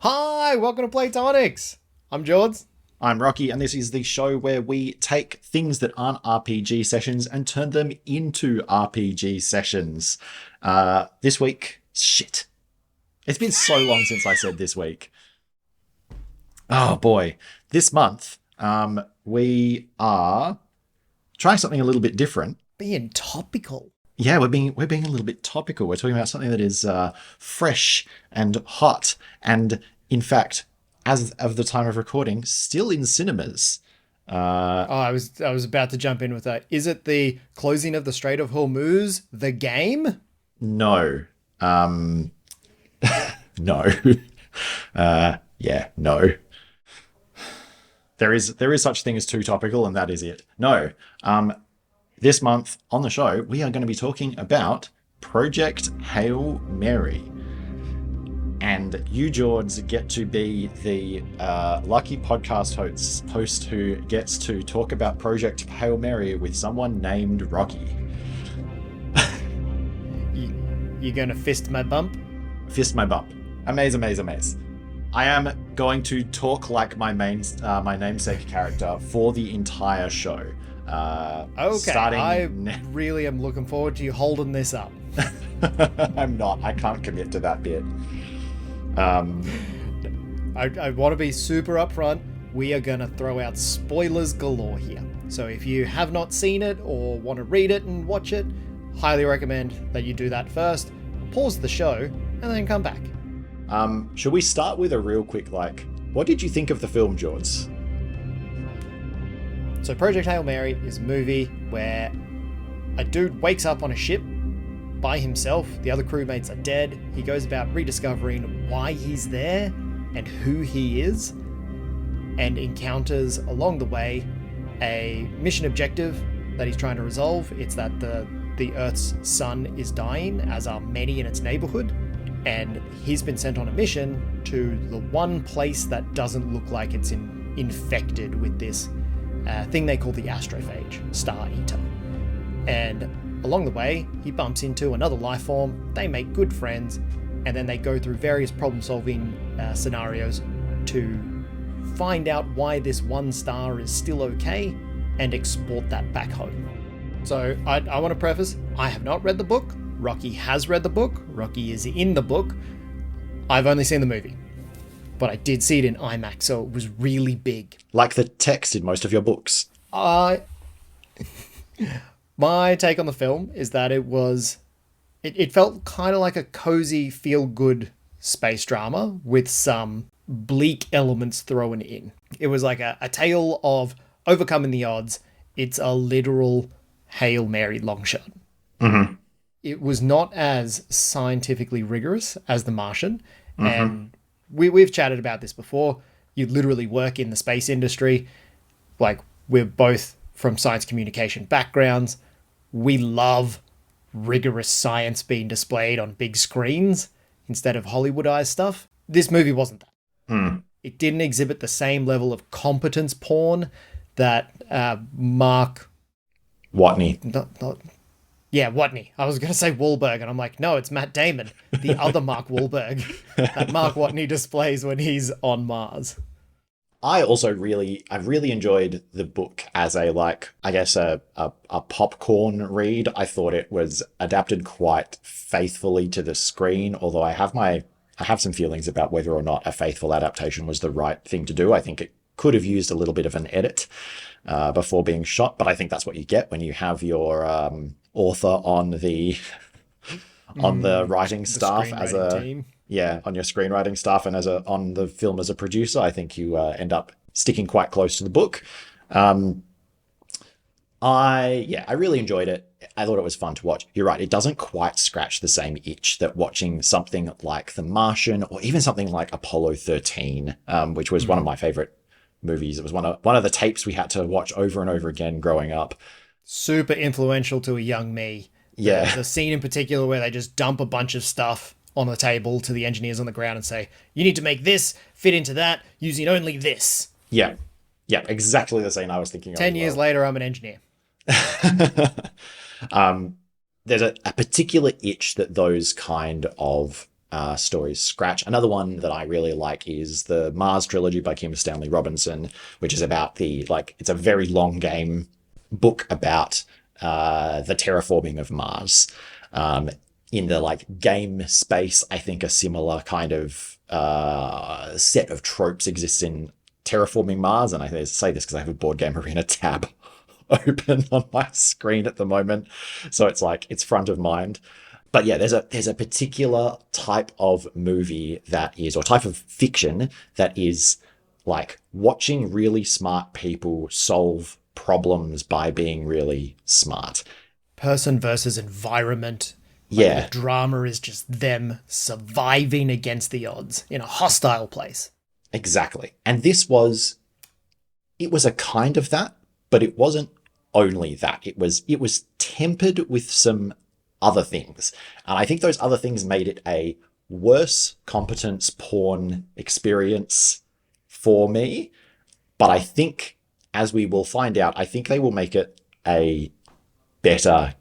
Hi, welcome to Platonics. I'm Jords. I'm Rocky, and this is the show where we take things that aren't RPG sessions and turn them into RPG sessions. This week, shit. It's been so long since I said this week. Oh boy. This month, we are trying something a little bit different. Being topical. Yeah, we're being a little bit topical. We're talking about something that is fresh and hot, and in fact, as of the time of recording, still in cinemas. I was about to jump in with that. Is it the closing of the Strait of Hormuz, the game? No. No. Yeah, no. There is such thing as too topical, and that is it. No. This month on the show, we are going to be talking about Project Hail Mary. And you, Jords, get to be the lucky podcast host who gets to talk about Project Hail Mary with someone named Rocky. You gonna fist my bump? Fist my bump. Amaze, amaze, amaze. I am going to talk like my namesake character for the entire show. Okay, I really am looking forward to you holding this up. I'm not. I can't commit to that bit. I want to be super upfront. We are going to throw out spoilers galore here. So if you have not seen it or want to read it and watch it, highly recommend that you do that first. Pause the show and then come back. Should we start with a real quick, what did you think of the film, Jords? So Project Hail Mary is a movie where a dude wakes up on a ship by himself. The other crewmates are dead. He goes about rediscovering why he's there and who he is, and encounters along the way a mission objective that he's trying to resolve. It's that the Earth's sun is dying, as are many in its neighborhood, and he's been sent on a mission to the one place that doesn't look like it's infected with this thing they call the astrophage, Star Eater. And along the way, he bumps into another life form, they make good friends, and then they go through various problem-solving scenarios to find out why this one star is still okay and export that back home. So I want to preface, I have not read the book. Rocky has read the book. Rocky is in the book. I've only seen the movie, but I did see it in IMAX, so it was really big. Like the text in most of your books. My take on the film is that it felt kind of like a cozy, feel-good space drama with some bleak elements thrown in. It was like a tale of overcoming the odds. It's a literal Hail Mary long shot. Mm-hmm. It was not as scientifically rigorous as The Martian, and we've chatted about this before. You literally work in the space industry. Like, we're both from science communication backgrounds. We love rigorous science being displayed on big screens instead of Hollywoodized stuff. This movie wasn't that. It didn't exhibit the same level of competence porn that Mark Watney. Watney. I was going to say Wahlberg, and I'm like, no, it's Matt Damon, the other Mark Wahlberg that Mark Watney displays when he's on Mars. I also really enjoyed the book as a popcorn read. I thought it was adapted quite faithfully to the screen, although I have some feelings about whether or not a faithful adaptation was the right thing to do. I think it could have used a little bit of an edit before being shot, but I think that's what you get when you have your author on the writing staff as a team. Yeah, on your screenwriting staff and on the film as a producer. I think you end up sticking quite close to the book. I really enjoyed it. I thought it was fun to watch. You're right, it doesn't quite scratch the same itch that watching something like The Martian or even something like Apollo 13, which was one of my favorite movies. It was one of the tapes we had to watch over and over again growing up. Super influential to a young me. Yeah. There's a scene in particular where they just dump a bunch of stuff on the table to the engineers on the ground and say, you need to make this fit into that using only this. Yeah, exactly the scene I was thinking of. 10 years later, I'm an engineer. There's a particular itch that those kind of stories scratch. Another one that I really like is the Mars trilogy by Kim Stanley Robinson, which is about it's a very long game book about the terraforming of Mars. In the game space, I think a similar kind of set of tropes exists in terraforming Mars. And I say this because I have a Board Game Arena tab open on my screen at the moment, so it's front of mind. But yeah, there's a particular type of movie or type of fiction that is like watching really smart people solve problems by being really smart. Person versus environment. Yeah. The drama is just them surviving against the odds in a hostile place. Exactly. And it was a kind of that, but it wasn't only that. It was tempered with some other things. And I think those other things made it a worse competence porn experience for me. But I think, as we will find out, I think they will make it a better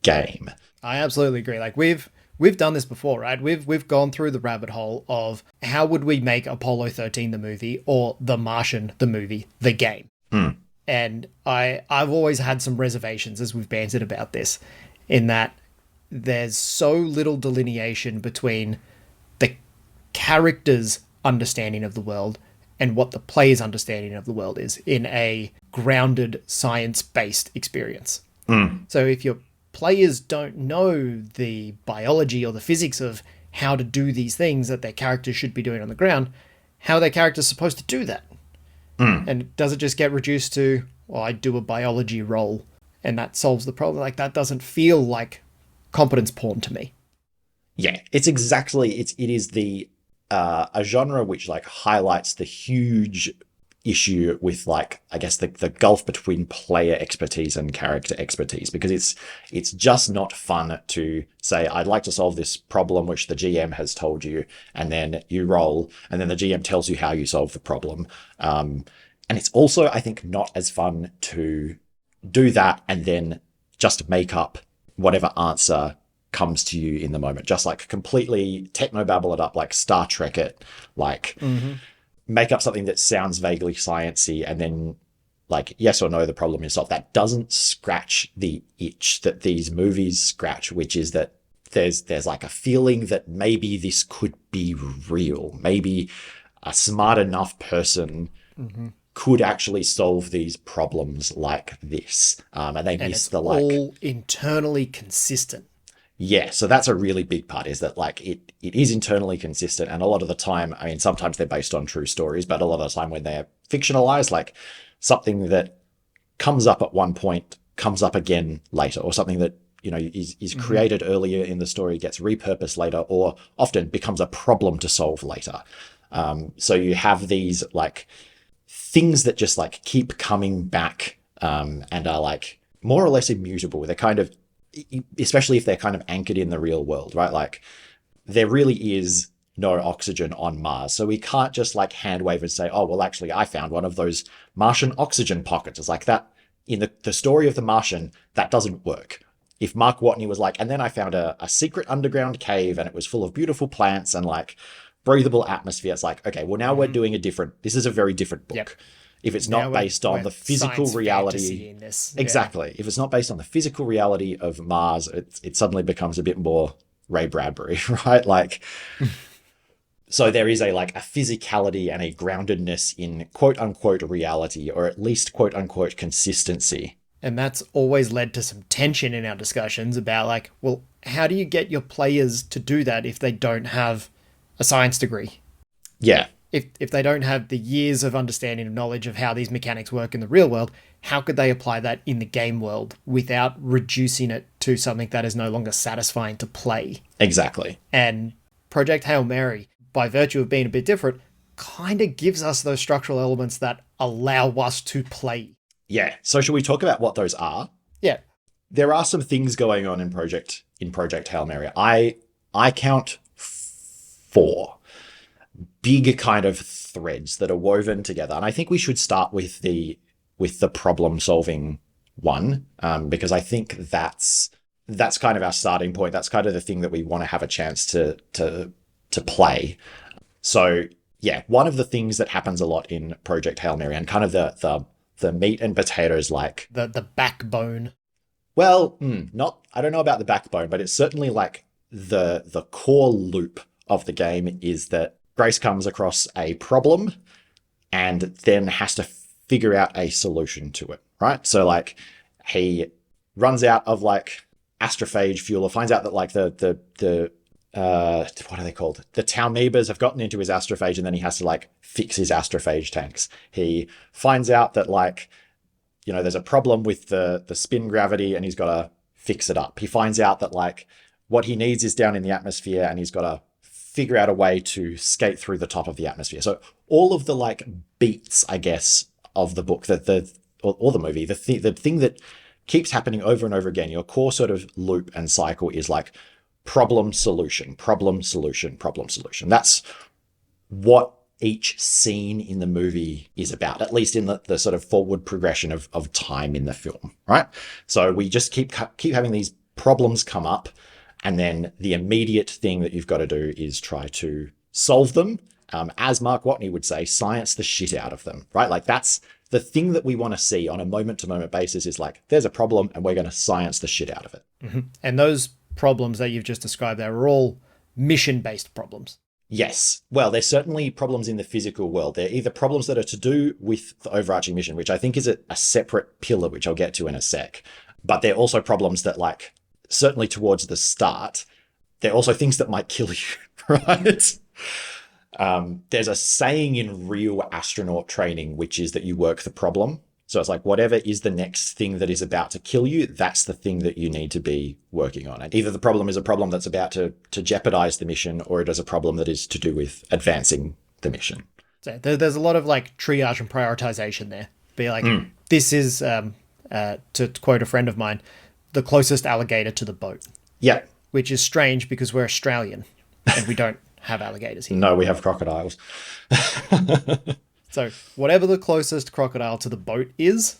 game. I absolutely agree. Like we've done this before, right? We've gone through the rabbit hole of how would we make Apollo 13 the movie or The Martian the movie, the game. And I've always had some reservations as we've bantered about this, in that there's so little delineation between the character's understanding of the world and what the player's understanding of the world is in a grounded, science-based experience. So if your players don't know the biology or the physics of how to do these things that their characters should be doing on the ground, how are their characters supposed to do that? And does it just get reduced to, well, I do a biology roll and that solves the problem? Like, that doesn't feel like competence porn to me. Yeah, it is a genre which highlights the huge issue with I guess the gulf between player expertise and character expertise, because it's just not fun to say, I'd like to solve this problem which the GM has told you, and then you roll and then the GM tells you how you solve the problem. And it's also, I think, not as fun to do that and then just make up whatever answer comes to you in the moment, just completely technobabble it up, Star Trek it, make up something that sounds vaguely sciencey and then yes or no, the problem is solved. That doesn't scratch the itch that these movies scratch, which is that there's a feeling that maybe this could be real. Maybe a smart enough person could actually solve these problems like this. And they miss the all internally consistent. Yeah, so that's a really big part, is that it is internally consistent, and a lot of the time, I mean, sometimes they're based on true stories, but a lot of the time when they're fictionalized, something that comes up at one point comes up again later, or something that is created earlier in the story gets repurposed later, or often becomes a problem to solve later. So you have these things that just keep coming back and are more or less immutable. They're kind of, especially if they're kind of anchored in the real world, right? There really is no oxygen on Mars. So we can't just hand wave and say, oh, well, actually, I found one of those Martian oxygen pockets. It's that in the story of The Martian, that doesn't work. If Mark Watney was and then I found a secret underground cave and it was full of beautiful plants and breathable atmosphere. It's okay, well, now we're doing this is a very different book. Yep. If it's not based on the physical reality, exactly. If it's not based on the physical reality of Mars, it suddenly becomes a bit more Ray Bradbury, right? So there is a physicality and a groundedness in quote unquote reality, or at least quote unquote consistency. And that's always led to some tension in our discussions about well, how do you get your players to do that if they don't have a science degree? Yeah. If they don't have the years of understanding and knowledge of how these mechanics work in the real world, how could they apply that in the game world without reducing it to something that is no longer satisfying to play? Exactly. And Project Hail Mary, by virtue of being a bit different, kind of gives us those structural elements that allow us to play. Yeah. So should we talk about what those are? Yeah. There are some things going on in Project Hail Mary. I count 4 big kind of threads that are woven together. And I think we should start with the problem solving one, because I think that's kind of our starting point. That's kind of the thing that we want to have a chance to to play. So yeah, one of the things that happens a lot in Project Hail Mary, and kind of the meat and potatoes, like The backbone. well, not, I don't know about the backbone, but it's certainly like the core loop of the game is that Grace comes across a problem and then has to figure out a solution to it, right? So like he runs out of like astrophage fuel, or finds out that like the what are they called? The Talmebas have gotten into his astrophage, and then he has to like fix his astrophage tanks. He finds out that like, you know, there's a problem with the spin gravity, and he's got to fix it up. He finds out that like what he needs is down in the atmosphere, and he's got to figure out a way to skate through the top of the atmosphere. So all of the like beats, I guess, of the book, or the movie, the thing that keeps happening over and over again, your core sort of loop and cycle is like problem, solution, problem, solution, problem, solution. That's what each scene in the movie is about, at least in the sort of forward progression of time in the film, right? So we just keep having these problems come up, and then the immediate thing that you've got to do is try to solve them. As Mark Watney would say, science the shit out of them, right? Like that's the thing that we want to see on a moment-to-moment basis, is like, there's a problem and we're going to science the shit out of it. Mm-hmm. And those problems that you've just described there are all mission-based problems. Yes. Well, there's certainly problems in the physical world. They're either problems that are to do with the overarching mission, which I think is a separate pillar, which I'll get to in a sec. But they're also problems that, like, certainly towards the start, they're also things that might kill you, right? There's a saying in real astronaut training, which is that you work the problem. So it's like, whatever is the next thing that is about to kill you, that's the thing that you need to be working on. And either the problem is a problem that's about to jeopardize the mission, or it is a problem that is to do with advancing the mission. So there's a lot of like triage and prioritization there. Be like, this is, to quote a friend of mine, the closest alligator to the boat. Yeah. Which is strange because we're Australian and we don't have alligators here. No, we have crocodiles. So whatever the closest crocodile to the boat is,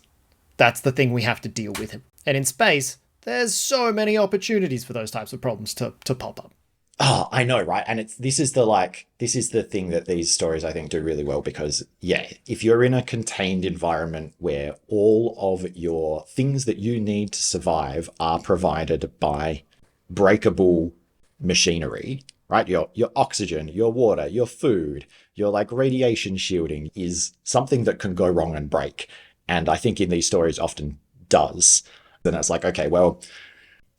that's the thing we have to deal with him. And in space, there's so many opportunities for those types of problems to pop up. Oh, I know, right? And this is the thing that these stories, I think, do really well, because yeah, if you're in a contained environment where all of your things that you need to survive are provided by breakable machinery, right? Your oxygen, your water, your food, your like radiation shielding is something that can go wrong and break. And I think in these stories often does. Then it's like, okay, well,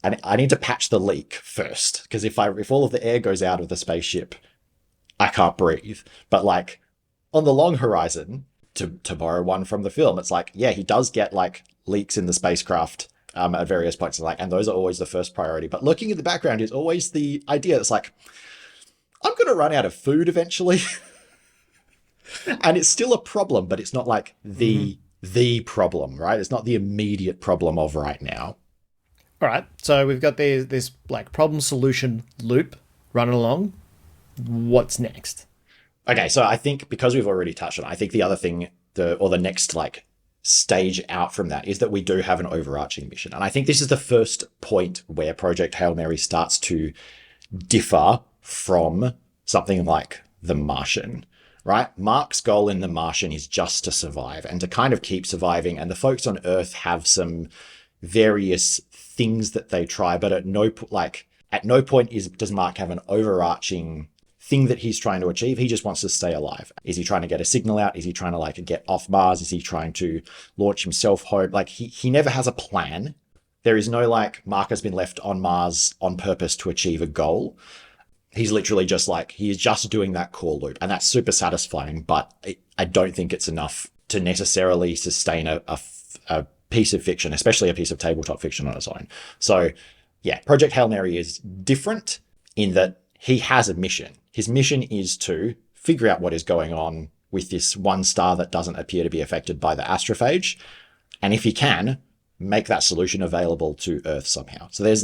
I need to patch the leak first, because if all of the air goes out of the spaceship, I can't breathe. But like on the long horizon, to borrow one from the film, it's like, yeah, he does get like leaks in the spacecraft at various points, and those are always the first priority. But looking at the background is always the idea that's like, I'm going to run out of food eventually. And it's still a problem, but it's not like the problem, right? It's not the immediate problem of right now. All right, so we've got this like problem solution loop running along. What's next? Okay, so I think because we've already touched on it, I think the other thing, the next like stage out from that is that we do have an overarching mission. And I think this is the first point where Project Hail Mary starts to differ from something like The Martian, right? Mark's goal in The Martian is just to survive and to kind of keep surviving. And the folks on Earth have some various things that they try, but at no point does Mark have an overarching thing that he's trying to achieve. He just wants to stay alive. Is he trying to get a signal out? Is he trying to like get off Mars? Is he trying to launch himself home? Like he never has a plan. There is no like Mark has been left on Mars on purpose to achieve a goal. He's literally just like, he is just doing that core loop, and that's super satisfying, but I don't think it's enough to necessarily sustain a piece of fiction, especially a piece of tabletop fiction on its own. So yeah, Project Hail Mary is different in that he has a mission. His mission is to figure out what is going on with this one star that doesn't appear to be affected by the astrophage. And if he can, make that solution available to Earth somehow. So there's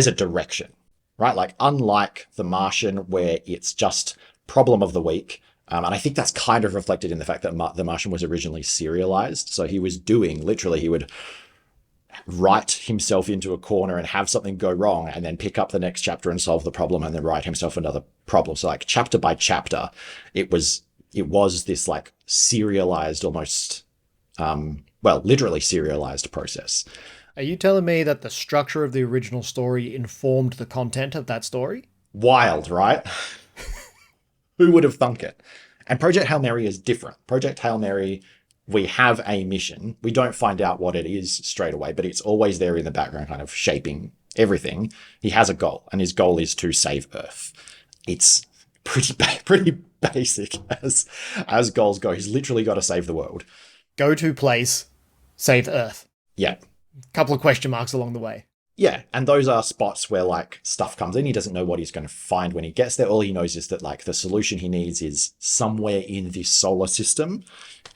a direction, right? Like unlike The Martian, where it's just problem of the week. And I think that's kind of reflected in the fact that The Martian was originally serialized. So he was doing, literally, he would write himself into a corner and have something go wrong and then pick up the next chapter and solve the problem and then write himself another problem. So like chapter by chapter, it was this like serialized almost, literally serialized process. Are you telling me that the structure of the original story informed the content of that story? Wild, right? Who would have thunk it? And Project Hail Mary is different. Project Hail Mary, we have a mission. We don't find out what it is straight away, but it's always there in the background, kind of shaping everything. He has a goal, and his goal is to save Earth. It's pretty basic as goals go. He's literally got to save the world. Go to place, save Earth. Yeah. Couple of question marks along the way. Yeah, and those are spots where like stuff comes in. He doesn't know what he's going to find when he gets there. All he knows is that like the solution he needs is somewhere in this solar system,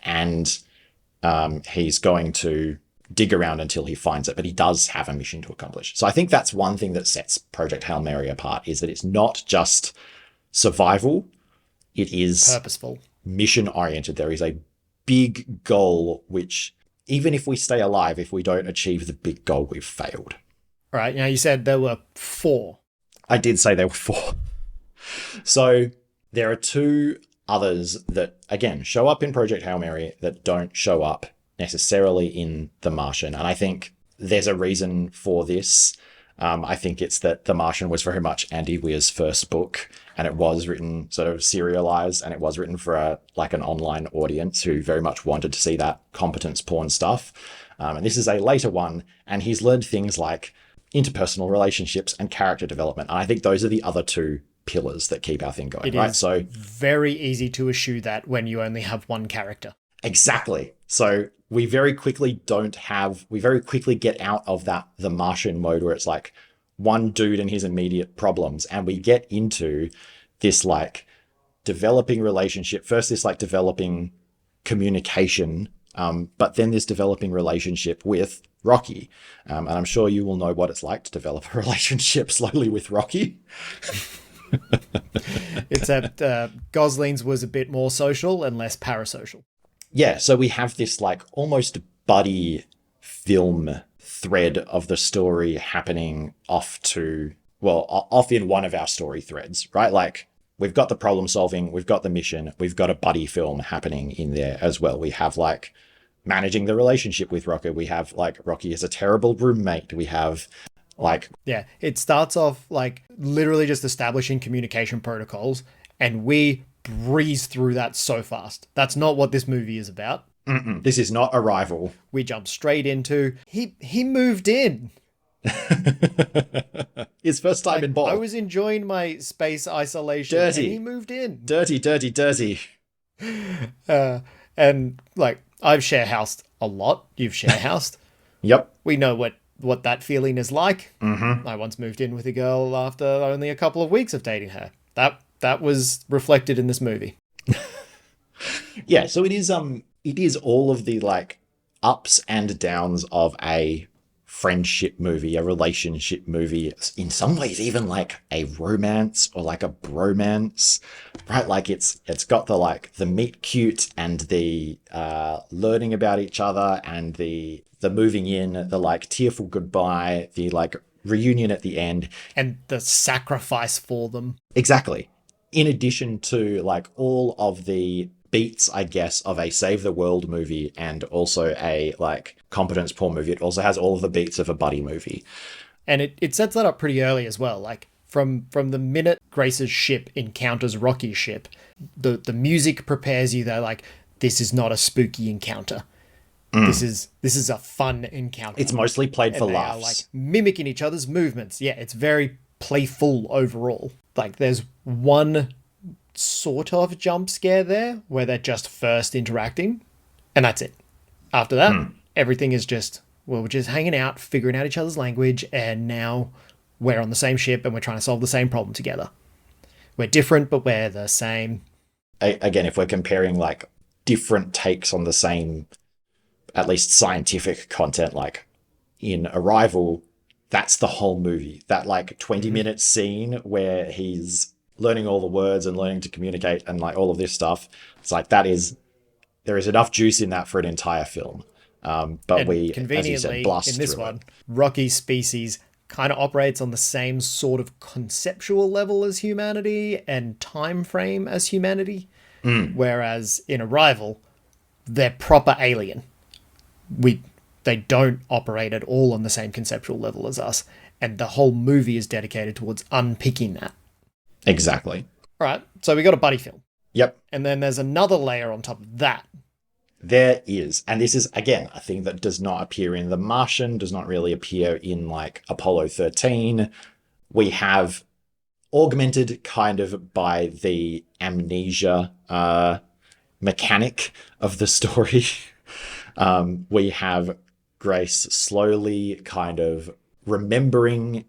and he's going to dig around until he finds it. But he does have a mission to accomplish. So I think that's one thing that sets Project Hail Mary apart, is that it's not just survival. It is purposeful, mission oriented. There is a big goal, which even if we stay alive, if we don't achieve the big goal, we've failed. All right, now you said there were 4. I did say there were 4. So there are 2 others that, again, show up in Project Hail Mary that don't show up necessarily in The Martian. And I think there's a reason for this. I think it's that The Martian was very much Andy Weir's first book, and it was written sort of serialized, and it was written for an online audience who very much wanted to see that competence porn stuff. And this is a later one, and he's learned things like interpersonal relationships and character development. And I think those are the other 2 pillars that keep our thing going, right? So very easy to eschew that when you only have one character. Exactly. So we very quickly get out of that The Martian mode where it's like one dude and his immediate problems, and we get into this like developing relationship. First, this like developing communication, but then this developing relationship with Rocky. And I'm sure you will know what it's like to develop a relationship slowly with Rocky. Except Gosling's was a bit more social and less parasocial. Yeah, so we have this like almost buddy film thread of the story happening off in one of our story threads, right? Like we've got the problem solving, we've got the mission, we've got a buddy film happening in there as well. We have like managing the relationship with Rocky. We have like Rocky is a terrible roommate. We have like... Yeah, it starts off like literally just establishing communication protocols, and we breeze through that so fast. That's not what this movie is about. Mm-mm. This is not Arrival. We jump straight into he moved in. His first time in Ball. I was enjoying my space isolation. Dirty. And he moved in. Dirty. And like I've share housed a lot. You've share housed. Yep. We know what that feeling is like. Mm-hmm. I once moved in with a girl after only a couple of weeks of dating her. That was reflected in this movie. Yeah, so it is all of the like ups and downs of a friendship movie, a relationship movie, in some ways even like a romance or like a bromance, right? Like it's got the meet cute and the learning about each other and the moving in, the like tearful goodbye, the like reunion at the end. And the sacrifice for them. Exactly. In addition to like all of the beats, I guess, of a save the world movie and also a like competence porn movie, it also has all of the beats of a buddy movie. And it sets that up pretty early as well. Like from the minute Grace's ship encounters Rocky's ship, the music prepares you that like this is not a spooky encounter. This is a fun encounter. It's mostly played for laughs. Are, like mimicking each other's movements. Yeah, it's very playful overall. Like there's one sort of jump scare there where they're just first interacting, and that's it. After that, everything is just, well, we're just hanging out, figuring out each other's language, and now we're on the same ship and we're trying to solve the same problem together. We're different, but we're the same. Again, if we're comparing like different takes on the same, at least scientific content, like in Arrival, that's the whole movie. That like 20-minute scene where he's learning all the words and learning to communicate and like all of this stuff. It's like there is enough juice in that for an entire film. But And we, as you conveniently, said, blast in this through one, it. Rocky's species kind of operates on the same sort of conceptual level as humanity and time frame as humanity. Whereas in Arrival, they're proper alien. They don't operate at all on the same conceptual level as us, and the whole movie is dedicated towards unpicking that. Exactly. All right, so we got a buddy film, Yep. and then there's another layer on top of that. There is. And this is, again, a thing that does not appear in The Martian, does not really appear in like Apollo 13. We have augmented kind of by the amnesia mechanic of the story. We have Grace slowly kind of remembering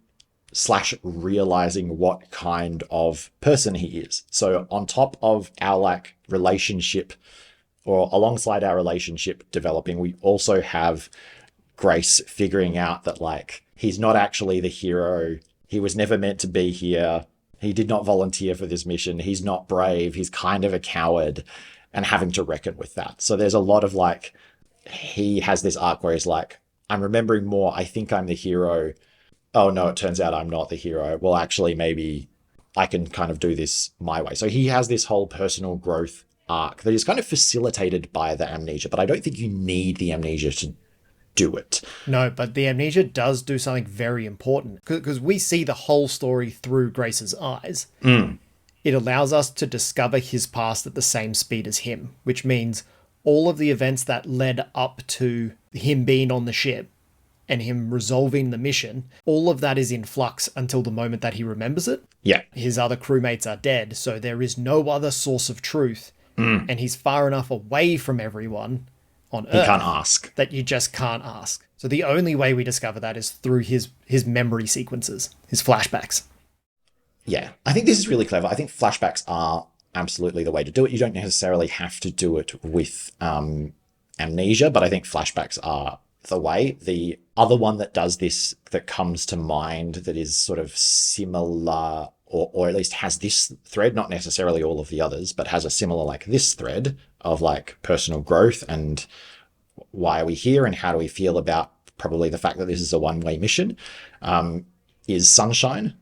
/ realizing what kind of person he is. So on top of our like relationship, or alongside our relationship developing, we also have Grace figuring out that like he's not actually the hero. He was never meant to be here. He did not volunteer for this mission. He's not brave. He's kind of a coward, and having to reckon with that. So there's a lot of like, he has this arc where he's like, I'm remembering more. I think I'm the hero. Oh no, it turns out I'm not the hero. Well, actually, maybe I can kind of do this my way. So he has this whole personal growth arc that is kind of facilitated by the amnesia, but I don't think you need the amnesia to do it. No, but the amnesia does do something very important, because we see the whole story through Grace's eyes. It allows us to discover his past at the same speed as him, which means all of the events that led up to him being on the ship and him resolving the mission, all of that is in flux until the moment that he remembers it. Yeah. His other crewmates are dead, so there is no other source of truth, and he's far enough away from everyone on Earth. He can't ask. That you just can't ask. So the only way we discover that is through his memory sequences, his flashbacks. Yeah, I think this is really clever. I think flashbacks are absolutely the way to do it. You don't necessarily have to do it with amnesia, but I think flashbacks are the way. The other one that does this, that comes to mind, that is sort of similar, or at least has this thread, not necessarily all of the others, but has a similar like this thread of like personal growth and why are we here and how do we feel about probably the fact that this is a one-way mission, is Sunshine.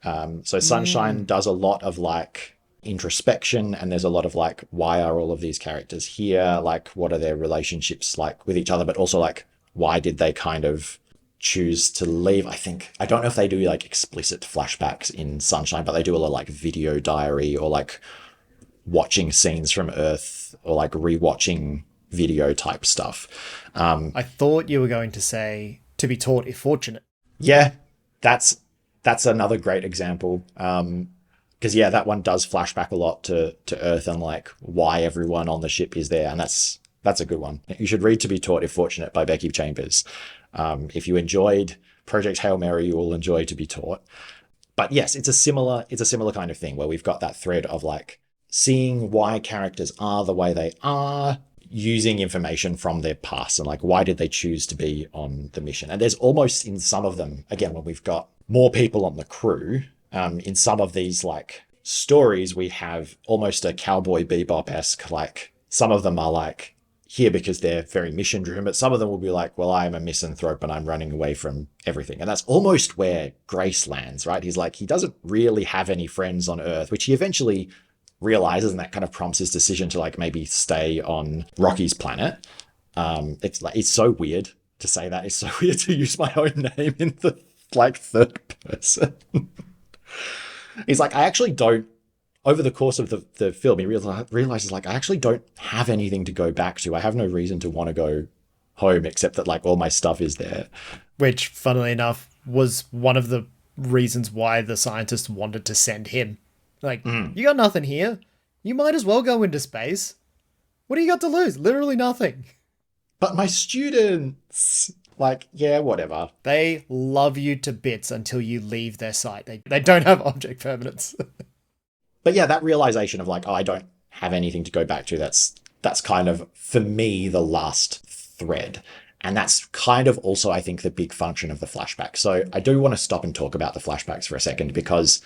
So Sunshine does a lot of like introspection, and there's a lot of like, why are all of these characters here? Like, what are their relationships like with each other? But also like, why did they kind of choose to leave? I don't know if they do like explicit flashbacks in Sunshine, but they do a lot of like video diary or like watching scenes from Earth or like rewatching video type stuff. I thought you were going to say to be taught if fortunate. Yeah, that's another great example. Because yeah, that one does flashback a lot to Earth and like why everyone on the ship is there, and that's a good one. You should read To Be Taught If Fortunate by Becky Chambers. If you enjoyed Project Hail Mary, you will enjoy To Be Taught. But yes, it's a similar kind of thing where we've got that thread of like seeing why characters are the way they are, using information from their past and like why did they choose to be on the mission. And there's almost in some of them, again, when we've got more people on the crew, in some of these like stories, we have almost a Cowboy Bebop-esque, like some of them are like here because they're very mission driven, but some of them will be like, well, I'm a misanthrope and I'm running away from everything. And that's almost where Grace lands, right? He's like, he doesn't really have any friends on Earth, which he eventually realizes, and that kind of prompts his decision to like maybe stay on Rocky's planet. It's so weird to say that. It's so weird to use my own name in the like third person. He's like, I actually don't, over the course of the film, he realizes like, I actually don't have anything to go back to. I have no reason to want to go home except that like all my stuff is there. Which, funnily enough, was one of the reasons why the scientists wanted to send him. Like, you got nothing here. You might as well go into space. What do you got to lose? Literally nothing. But my students, like, yeah, whatever. They love you to bits until you leave their site. They don't have object permanence. But yeah, that realization of like, oh, I don't have anything to go back to, that's kind of, for me, the last thread. And that's kind of also, I think, the big function of the flashback. So I do want to stop and talk about the flashbacks for a second, because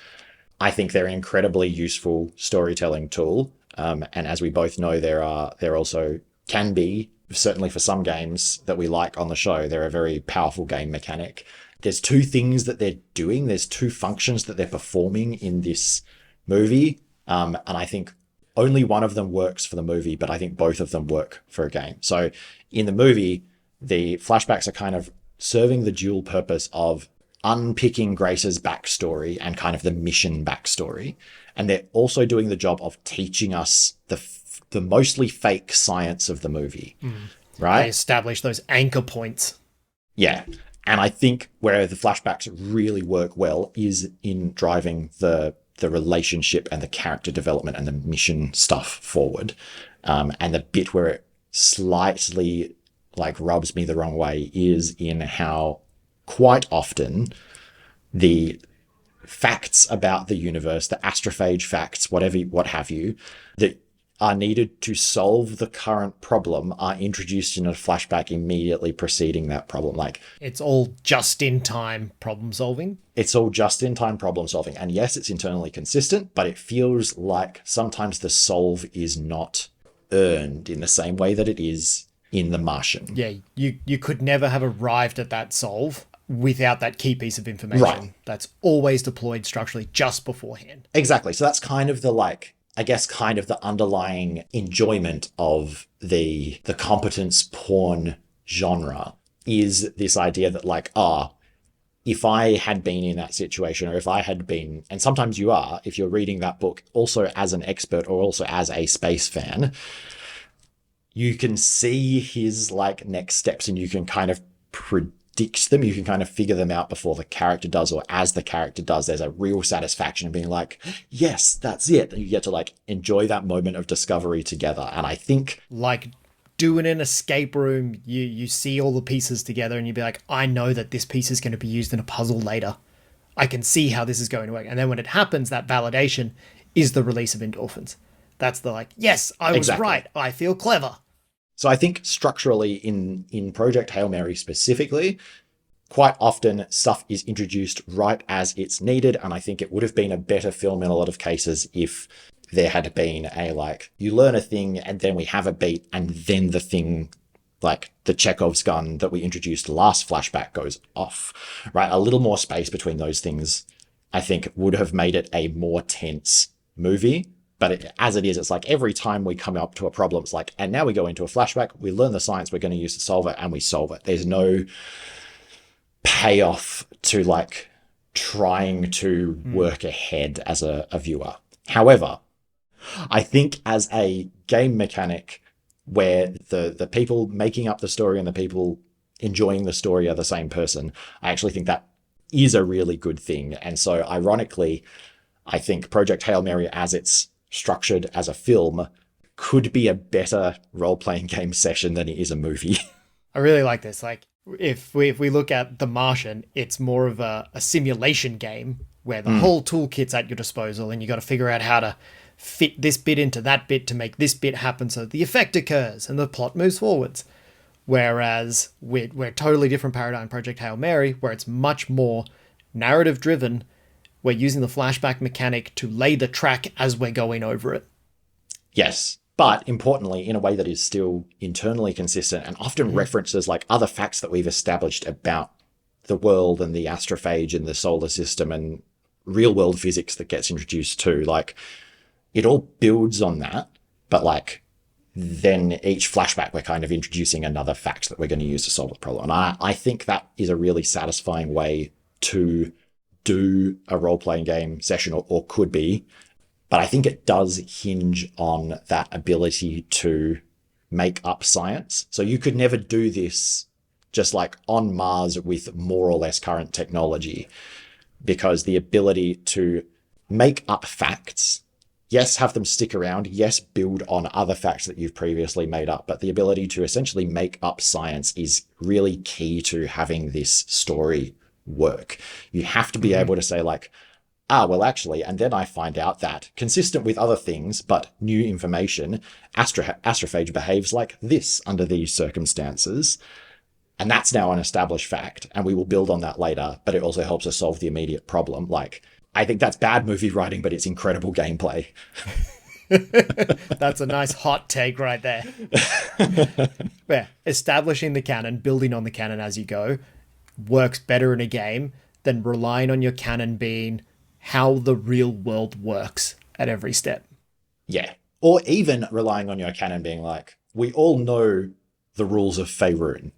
I think they're an incredibly useful storytelling tool. And as we both know, there also can be certainly for some games that we like on the show, they're a very powerful game mechanic. There's two things that they're doing. There's two functions that they're performing in this movie. And I think only one of them works for the movie, but I think both of them work for a game. So in the movie, the flashbacks are kind of serving the dual purpose of unpicking Grace's backstory and kind of the mission backstory. And they're also doing the job of teaching us the mostly fake science of the movie, right? They establish those anchor points. Yeah. And I think where the flashbacks really work well is in driving the relationship and the character development and the mission stuff forward. And the bit where it slightly like rubs me the wrong way is in how quite often the facts about the universe, the astrophage facts, what have you, that are needed to solve the current problem are introduced in a flashback immediately preceding that problem. Like, it's all just-in-time problem solving. It's all just-in-time problem solving. And yes, it's internally consistent, but it feels like sometimes the solve is not earned in the same way that it is in The Martian. Yeah, you could never have arrived at that solve without that key piece of information. Right. That's always deployed structurally just beforehand. Exactly. So that's kind of the underlying enjoyment of the competence porn genre is this idea that like, if I had been in that situation, or if I had been, and sometimes you are, if you're reading that book also as an expert or also as a space fan, you can see his like next steps and you can kind of predict them. You can kind of figure them out before the character does, or as the character does. There's a real satisfaction in being like, yes, that's it. And you get to like enjoy that moment of discovery together. And I think like doing an escape room, you see all the pieces together and you'd be like, I know that this piece is going to be used in a puzzle later. I can see how this is going to work. And then when it happens, that validation is the release of endorphins. That's the like, yes, I was right. I feel clever. So I think structurally in Project Hail Mary specifically, quite often stuff is introduced right as it's needed. And I think it would have been a better film in a lot of cases if there had been a like, you learn a thing and then we have a beat and then the thing, like the Chekhov's gun that we introduced last flashback goes off, right? A little more space between those things, I think would have made it a more tense movie. But as it is, it's like every time we come up to a problem, it's like, and now we go into a flashback, we learn the science we're going to use to solve it, and we solve it. There's no payoff to like trying to work ahead as a viewer. However, I think as a game mechanic where the people making up the story and the people enjoying the story are the same person, I actually think that is a really good thing. And so ironically, I think Project Hail Mary, as it's structured as a film, could be a better role-playing game session than it is a movie. I really like this. Like, if we look at The Martian, it's more of a simulation game where the whole toolkit's at your disposal and you got to figure out how to fit this bit into that bit to make this bit happen so the effect occurs and the plot moves forwards. Whereas we're totally different paradigm Project Hail Mary, where it's much more narrative-driven. We're using the flashback mechanic to lay the track as we're going over it. Yes, but importantly, in a way that is still internally consistent and often references like other facts that we've established about the world and the astrophage and the solar system and real world physics that gets introduced too. Like, it all builds on that, but like then each flashback we're kind of introducing another fact that we're going to use to solve the problem. And I think that is a really satisfying way to do a role-playing game session, or could be, but I think it does hinge on that ability to make up science. So you could never do this just like on Mars with more or less current technology, because the ability to make up facts, yes, have them stick around, yes, build on other facts that you've previously made up, but the ability to essentially make up science is really key to having this story work. You have to be able to say like, well, actually, and then I find out that, consistent with other things, but new information, astrophage behaves like this under these circumstances. And that's now an established fact, and we will build on that later, but it also helps us solve the immediate problem. Like, I think that's bad movie writing, but it's incredible gameplay. That's a nice hot take right there. Yeah, establishing the canon, building on the canon as you go, works better in a game than relying on your canon being how the real world works at every step. Yeah. Or even relying on your canon being like, we all know the rules of Faerun,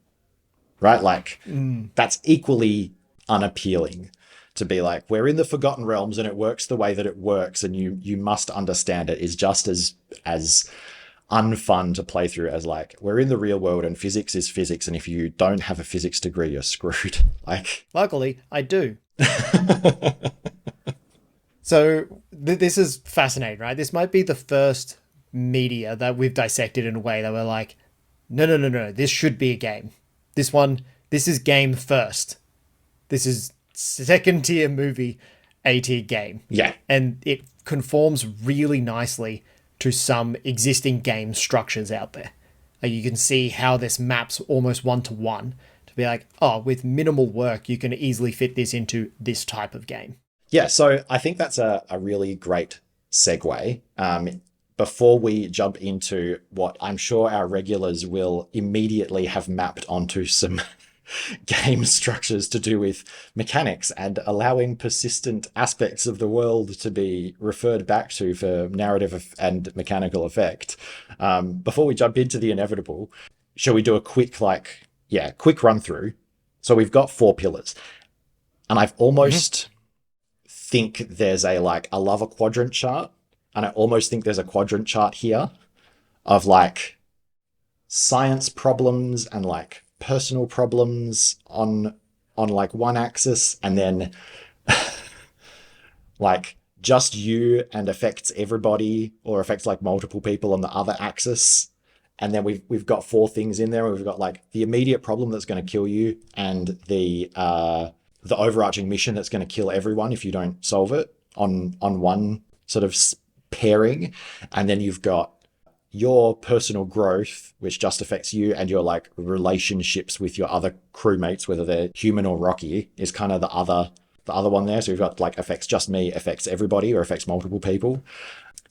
right? Like, that's equally unappealing to be like, we're in the Forgotten Realms and it works the way that it works and you must understand it, is just as unfun to play through as like, we're in the real world and physics is physics, and if you don't have a physics degree, you're screwed. Like, luckily, I do. So this is fascinating, right? This might be the first media that we've dissected in a way that we're like, no, this should be a game. This is game first. This is second tier movie, A tier game. yeah. And it conforms really nicely to some existing game structures out there. You can see how this maps almost one-to-one to be like, oh, with minimal work, you can easily fit this into this type of game. Yeah, so I think that's a really great segue. Before we jump into what I'm sure our regulars will immediately have mapped onto some game structures to do with mechanics and allowing persistent aspects of the world to be referred back to for narrative and mechanical effect. Before we jump into the inevitable, shall we do a quick run through? So we've got 4 pillars, and I've almost think there's a love a quadrant chart, and I almost think there's a quadrant chart here of like science problems and like personal problems on like one axis, and then like just you and affects everybody or affects like multiple people on the other axis. And then we've got 4 things in there. We've got like the immediate problem that's going to kill you, and the overarching mission that's going to kill everyone if you don't solve it on one sort of pairing. And then you've got your personal growth, which just affects you, and your like relationships with your other crewmates, whether they're human or rocky, is kind of the other one there. So we've got like affects just me, affects everybody, or affects multiple people.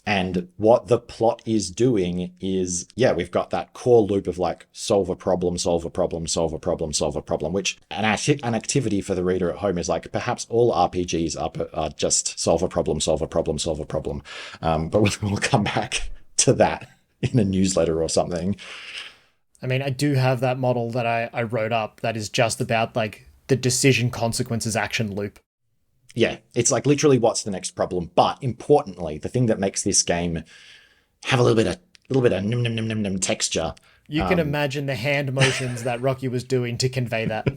And what the plot is doing is, we've got that core loop of like solve a problem, solve a problem, solve a problem, solve a problem, which an activity for the reader at home is like, perhaps all RPGs are just solve a problem, solve a problem, solve a problem. But we'll come back to that in a newsletter or something. I mean, I do have that model that I wrote up that is just about like the decision consequences action loop. Yeah, it's like literally what's the next problem. But importantly, the thing that makes this game have a little bit of num num num num num texture. You can imagine the hand motions that Rocky was doing to convey that.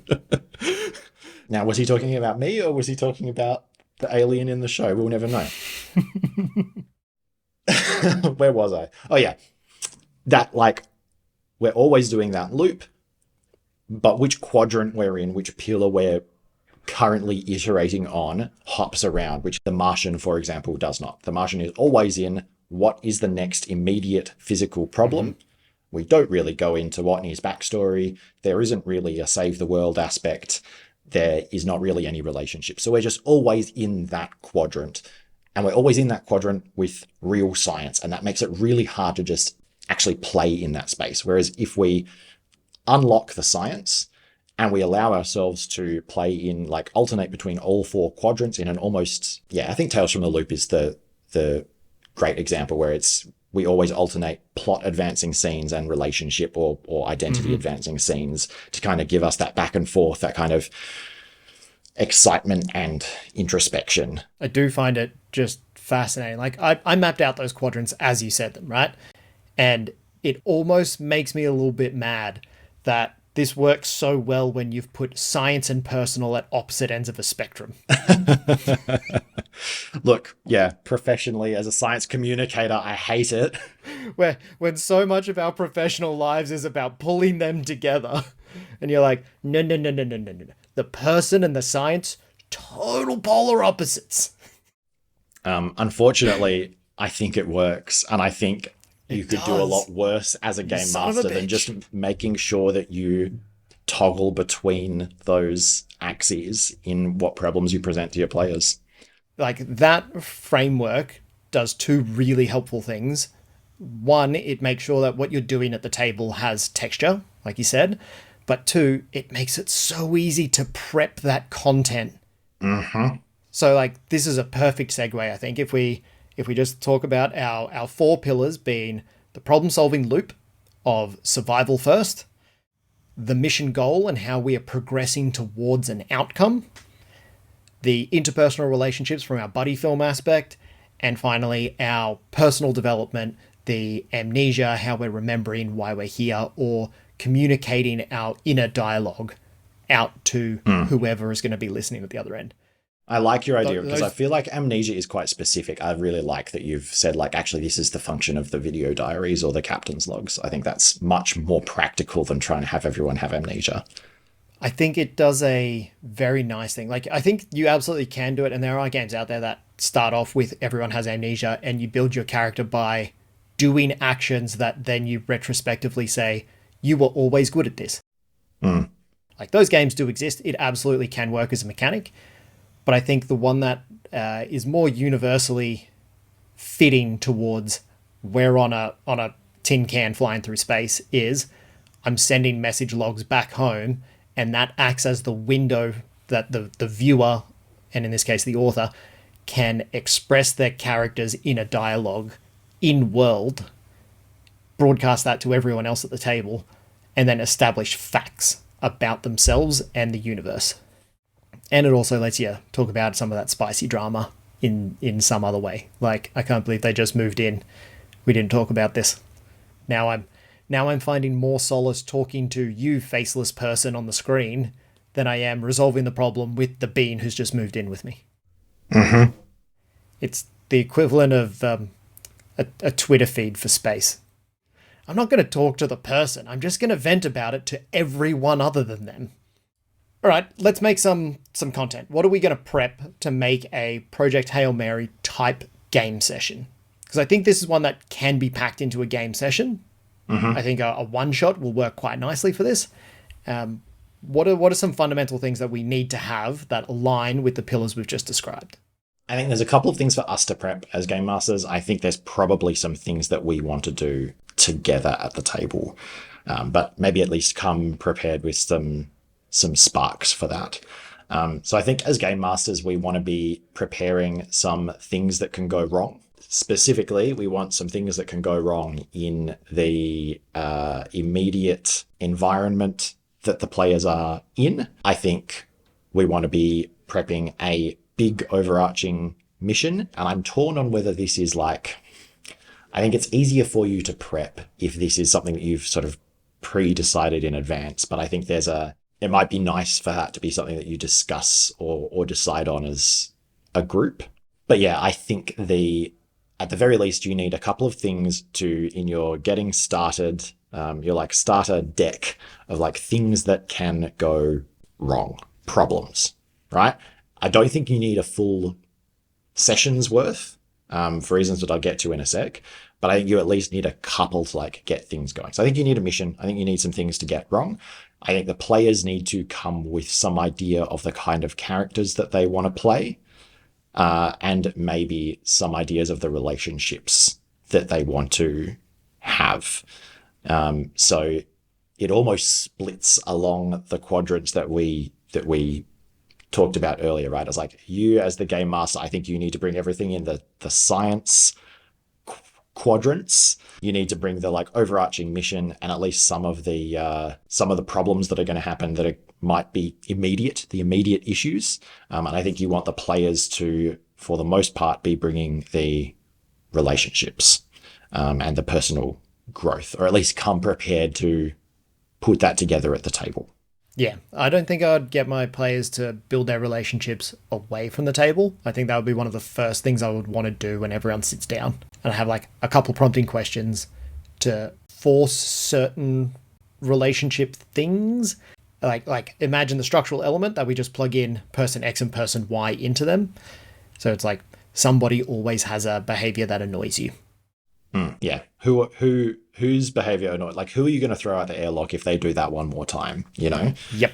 Now, was he talking about me or was he talking about the alien in the show? We'll never know. Where was I? Oh yeah, that like we're always doing that loop, but which quadrant we're in, which pillar we're currently iterating on, hops around, which The Martian, for example, does not. The Martian is always in what is the next immediate physical problem. We don't really go into what his backstory. There isn't really a save the world aspect. There is not really any relationship. So we're just always in that quadrant. And we're always in that quadrant with real science. And that makes it really hard to just actually play in that space. Whereas if we unlock the science and we allow ourselves to play in, like, alternate between all 4 quadrants in an almost, I think Tales from the Loop is the great example where we always alternate plot advancing scenes and relationship or identity advancing scenes to kind of give us that back and forth, that kind of excitement and introspection. I do find it just fascinating. Like I mapped out those quadrants as you said them, right? And it almost makes me a little bit mad that this works so well when you've put science and personal at opposite ends of a spectrum. Look, professionally as a science communicator, I hate it. When so much of our professional lives is about pulling them together. And you're like, no. The person and the science, total polar opposites. Unfortunately, I think it works. And I think you could do a lot worse as a game master than just making sure that you toggle between those axes in what problems you present to your players. Like that framework does two really helpful things. One, it makes sure that what you're doing at the table has texture, like you said. But two, it makes it so easy to prep that content. Mm-hmm. So like this is a perfect segue, I think, if we just talk about our four pillars being the problem-solving loop of survival first, the mission goal and how we are progressing towards an outcome, the interpersonal relationships from our buddy film aspect, and finally our personal development, the amnesia, how we're remembering why we're here, or communicating our inner dialogue out to whoever is going to be listening at the other end. I like your idea because I feel like amnesia is quite specific. I really like that you've said, like, actually, this is the function of the video diaries or the captain's logs. I think that's much more practical than trying to have everyone have amnesia. I think it does a very nice thing. Like, I think you absolutely can do it. And there are games out there that start off with everyone has amnesia and you build your character by doing actions that then you retrospectively say, you were always good at this. Like, those games do exist. It absolutely can work as a mechanic. But I think the one that is more universally fitting towards we're on a tin can flying through space is I'm sending message logs back home, and that acts as the window that the viewer, and in this case the author, can express their characters in a dialogue in world, broadcast that to everyone else at the table, and then establish facts about themselves and the universe. And it also lets you talk about some of that spicy drama in some other way. Like, I can't believe they just moved in. We didn't talk about this. Now I'm finding more solace talking to you, faceless person on the screen, than I am resolving the problem with the bean who's just moved in with me. Mm-hmm. It's the equivalent of a Twitter feed for space. I'm not going to talk to the person. I'm just going to vent about it to everyone other than them. All right, let's make some content. What are we going to prep to make a Project Hail Mary type game session? Because I think this is one that can be packed into a game session. I think a one-shot will work quite nicely for this. What are some fundamental things that we need to have that align with the pillars we've just described? I think there's a couple of things for us to prep as game masters. I think there's probably some things that we want to do together at the table, but maybe at least come prepared with some sparks for that. So I think as game masters, we want to be preparing some things that can go wrong. Specifically, we want some things that can go wrong in the immediate environment that the players are in. I think we want to be prepping a big overarching mission, and I'm torn on whether this is like, I think it's easier for you to prep if this is something that you've sort of pre-decided in advance, but I think it might be nice for that to be something that you discuss or decide on as a group. But yeah, I think at the very least, you need a couple of things in your getting started, your like starter deck of like things that can go wrong, problems, right? I don't think you need a full session's worth, for reasons that I'll get to in a sec, but I think you at least need a couple to like get things going. So I think you need a mission. I think you need some things to get wrong. I think the players need to come with some idea of the kind of characters that they want to play, and maybe some ideas of the relationships that they want to have. So it almost splits along the quadrants that we talked about earlier, right? It's like, you as the game master, I think you need to bring everything in the science quadrants. You need to bring the like overarching mission and at least some of the problems that are going to happen that might be the immediate issues. And I think you want the players to, for the most part, be bringing the relationships and the personal growth, or at least come prepared to put that together at the table. Yeah, I don't think I'd get my players to build their relationships away from the table. I think that would be one of the first things I would want to do when everyone sits down. And I have like a couple prompting questions to force certain relationship things. Like imagine the structural element that we just plug in person X and person Y into them. So it's like somebody always has a behavior that annoys you. Yeah. Whose behavior annoys? Like, who are you going to throw out the airlock if they do that one more time? You know? Yep.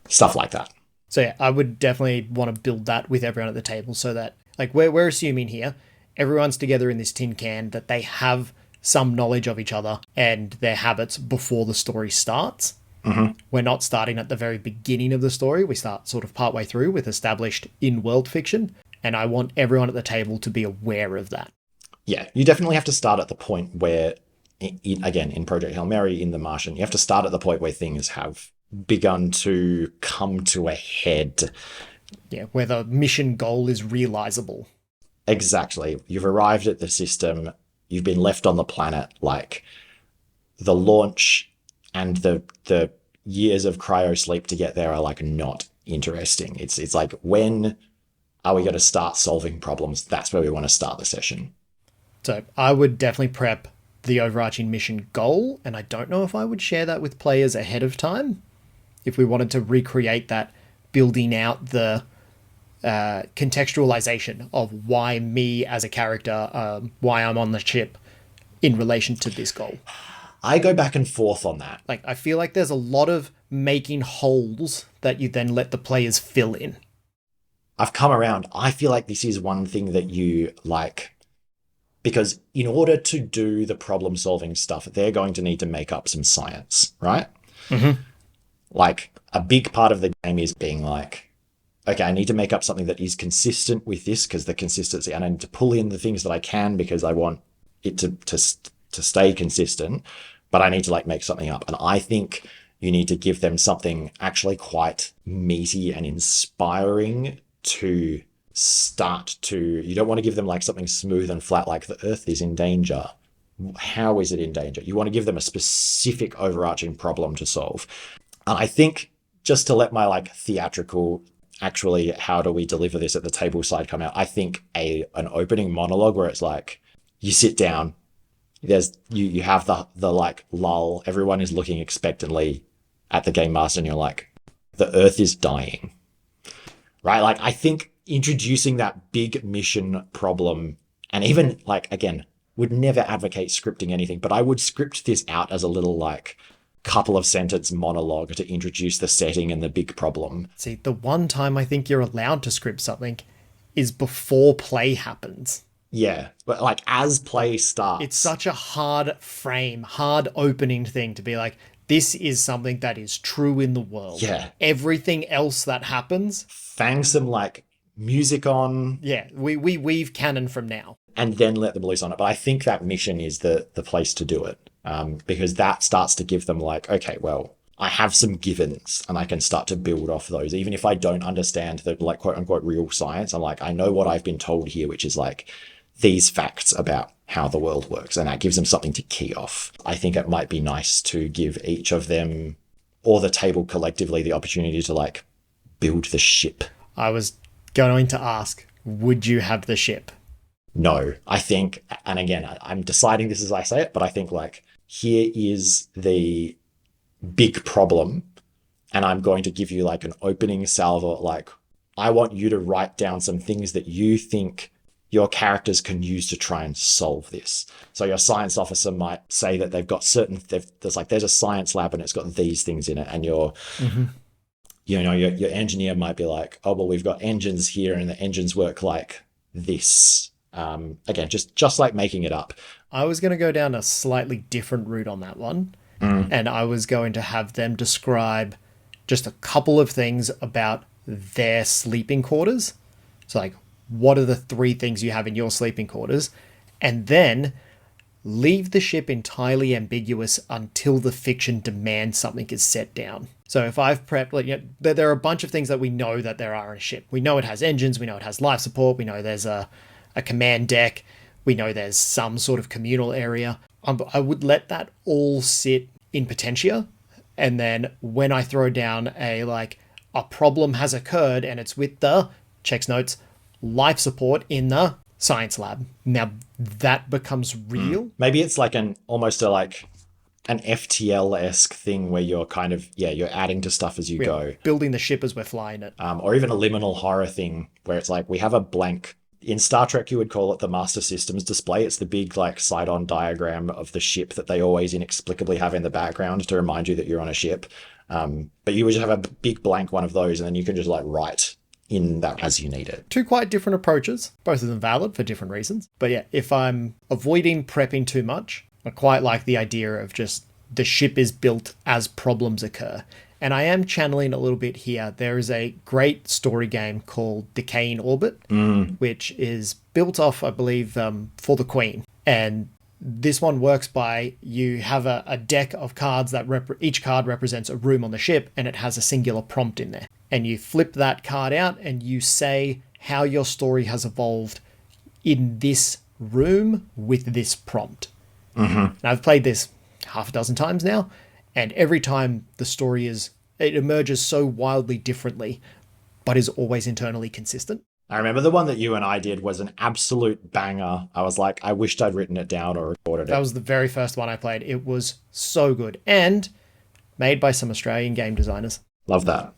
Stuff like that. So yeah, I would definitely want to build that with everyone at the table so that, like, we're assuming here everyone's together in this tin can, that they have some knowledge of each other and their habits before the story starts. We're not starting at the very beginning of the story. We start sort of partway through with established in-world fiction, and I want everyone at the table to be aware of that. Yeah, you definitely have to start at the point where, again, in Project Hail Mary, in The Martian, you have to start at the point where things have begun to come to a head. Yeah, where the mission goal is realizable. Exactly. You've arrived at the system. You've been left on the planet. Like, the launch and the years of cryo sleep to get there are like not interesting. It's like, when are we going to start solving problems? That's where we want to start the session. So I would definitely prep the overarching mission goal, and I don't know if I would share that with players ahead of time. If we wanted to recreate that, building out the contextualization of why me as a character, why I'm on the ship in relation to this goal. I go back and forth on that. Like, I feel like there's a lot of making holes that you then let the players fill in. I've come around. I feel like this is one thing that you like, because in order to do the problem solving stuff, they're going to need to make up some science, right? Like, a big part of the game is being like, okay, I need to make up something that is consistent with this, because the consistency, and I need to pull in the things that I can because I want it to stay consistent, but I need to like make something up. And I think you need to give them something actually quite meaty and inspiring to start to. You don't want to give them like something smooth and flat, like the Earth is in danger. How is it in danger? You want to give them a specific overarching problem to solve. And I think, just to let my like theatrical, actually, how do we deliver this at the table side come out, I think an opening monologue where it's like, you sit down, there's you have the like lull, everyone is looking expectantly at the game master, and you're like, the Earth is dying, right? Like, I think introducing that big mission problem, and even like, again, would never advocate scripting anything, but I would script this out as a little like couple of sentence monologue to introduce the setting and the big problem. See, the one time I think you're allowed to script something is before play happens. Yeah, but like as play starts. It's such a hard opening thing to be like, this is something that is true in the world. Yeah. Everything else that happens, fang some like music on. Yeah, we weave canon from now. And then let them loose on it. But I think that mission is the place to do it. Because that starts to give them like, okay, well, I have some givens and I can start to build off those. Even if I don't understand the like quote unquote real science, I'm like, I know what I've been told here, which is like these facts about how the world works. And that gives them something to key off. I think it might be nice to give each of them, or the table collectively, the opportunity to like build the ship. I was going to ask, would you have the ship? No, I think, and again, I'm deciding this as I say it, but I think like, here is the big problem, and I'm going to give you like an opening salvo. Like, I want you to write down some things that you think your characters can use to try and solve this. So your science officer might say that they've got there's a science lab and it's got these things in it, and your engineer might be like, oh, well, we've got engines here and the engines work like this. Again, just like making it up. I was going to go down a slightly different route on that one. And I was going to have them describe just a couple of things about their sleeping quarters. So like, what are the 3 things you have in your sleeping quarters? And then leave the ship entirely ambiguous until the fiction demands something is set down. So if I've prepped, like, there are a bunch of things that we know that there are in a ship. We know it has engines. We know it has life support. We know there's a command deck. We know there's some sort of communal area. I would let that all sit in potentia. And then when I throw down a problem has occurred and it's with the, checks notes, life support in the science lab. Now that becomes real. Maybe it's like almost an FTL-esque thing where you're kind of, you're adding to stuff as you go. Building the ship as we're flying it. Or even a liminal horror thing where it's like, we have a blank. In Star Trek, you would call it the Master Systems display. It's the big like side-on diagram of the ship that they always inexplicably have in the background to remind you that you're on a ship. But you would just have a big blank one of those, and then you can just like write in that as you need it. Two quite different approaches, both of them valid for different reasons. But yeah, if I'm avoiding prepping too much, I quite like the idea of just the ship is built as problems occur. And I am channeling a little bit here. There is a great story game called Decaying Orbit, which is built off, I believe, For the Queen. And this one works by you have a deck of cards that each card represents a room on the ship, and it has a singular prompt in there. And you flip that card out and you say how your story has evolved in this room with this prompt. And I've played this half a dozen times now, and every time the story it emerges so wildly differently, but is always internally consistent. I remember the one that you and I did was an absolute banger. I was like, I wished I'd written it down or recorded it. That was the very first one I played. It was so good, and made by some Australian game designers. Love that.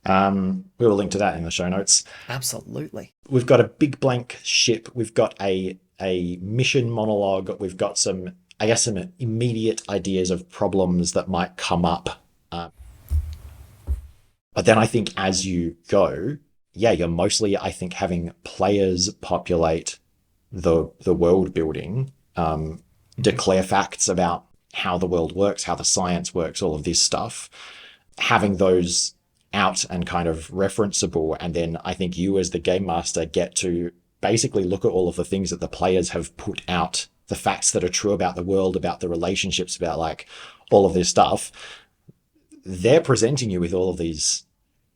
We will link to that in the show notes. Absolutely. We've got a big blank ship. We've got a mission monologue. We've got some immediate ideas of problems that might come up. But then I think as you go, you're mostly, I think, having players populate the world building, declare facts about how the world works, how the science works, all of this stuff, having those out and kind of referenceable. And then I think you as the game master get to basically look at all of the things that the players have put out, the facts that are true about the world, about the relationships, about like all of this stuff. They're presenting you with all of these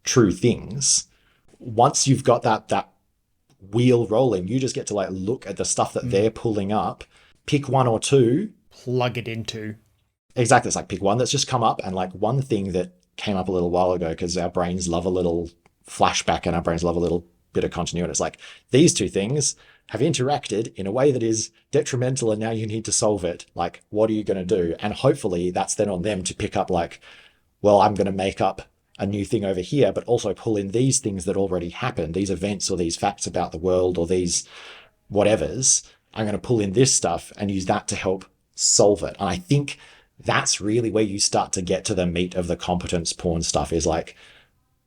true things. Once you've got that wheel rolling, you just get to like look at the stuff that they're pulling up, pick one or two, plug it into. Exactly. It's like pick one that's just come up, and like one thing that came up a little while ago, because our brains love a little flashback and our brains love a little bit of continuity. It's like these two things have interacted in a way that is detrimental, and now you need to solve it. Like, what are you going to do? And hopefully that's then on them to pick up like, well, I'm going to make up a new thing over here, but also pull in these things that already happened, these events or these facts about the world or these whatevers. I'm going to pull in this stuff and use that to help solve it. And I think that's really where you start to get to the meat of the competence porn stuff, is like,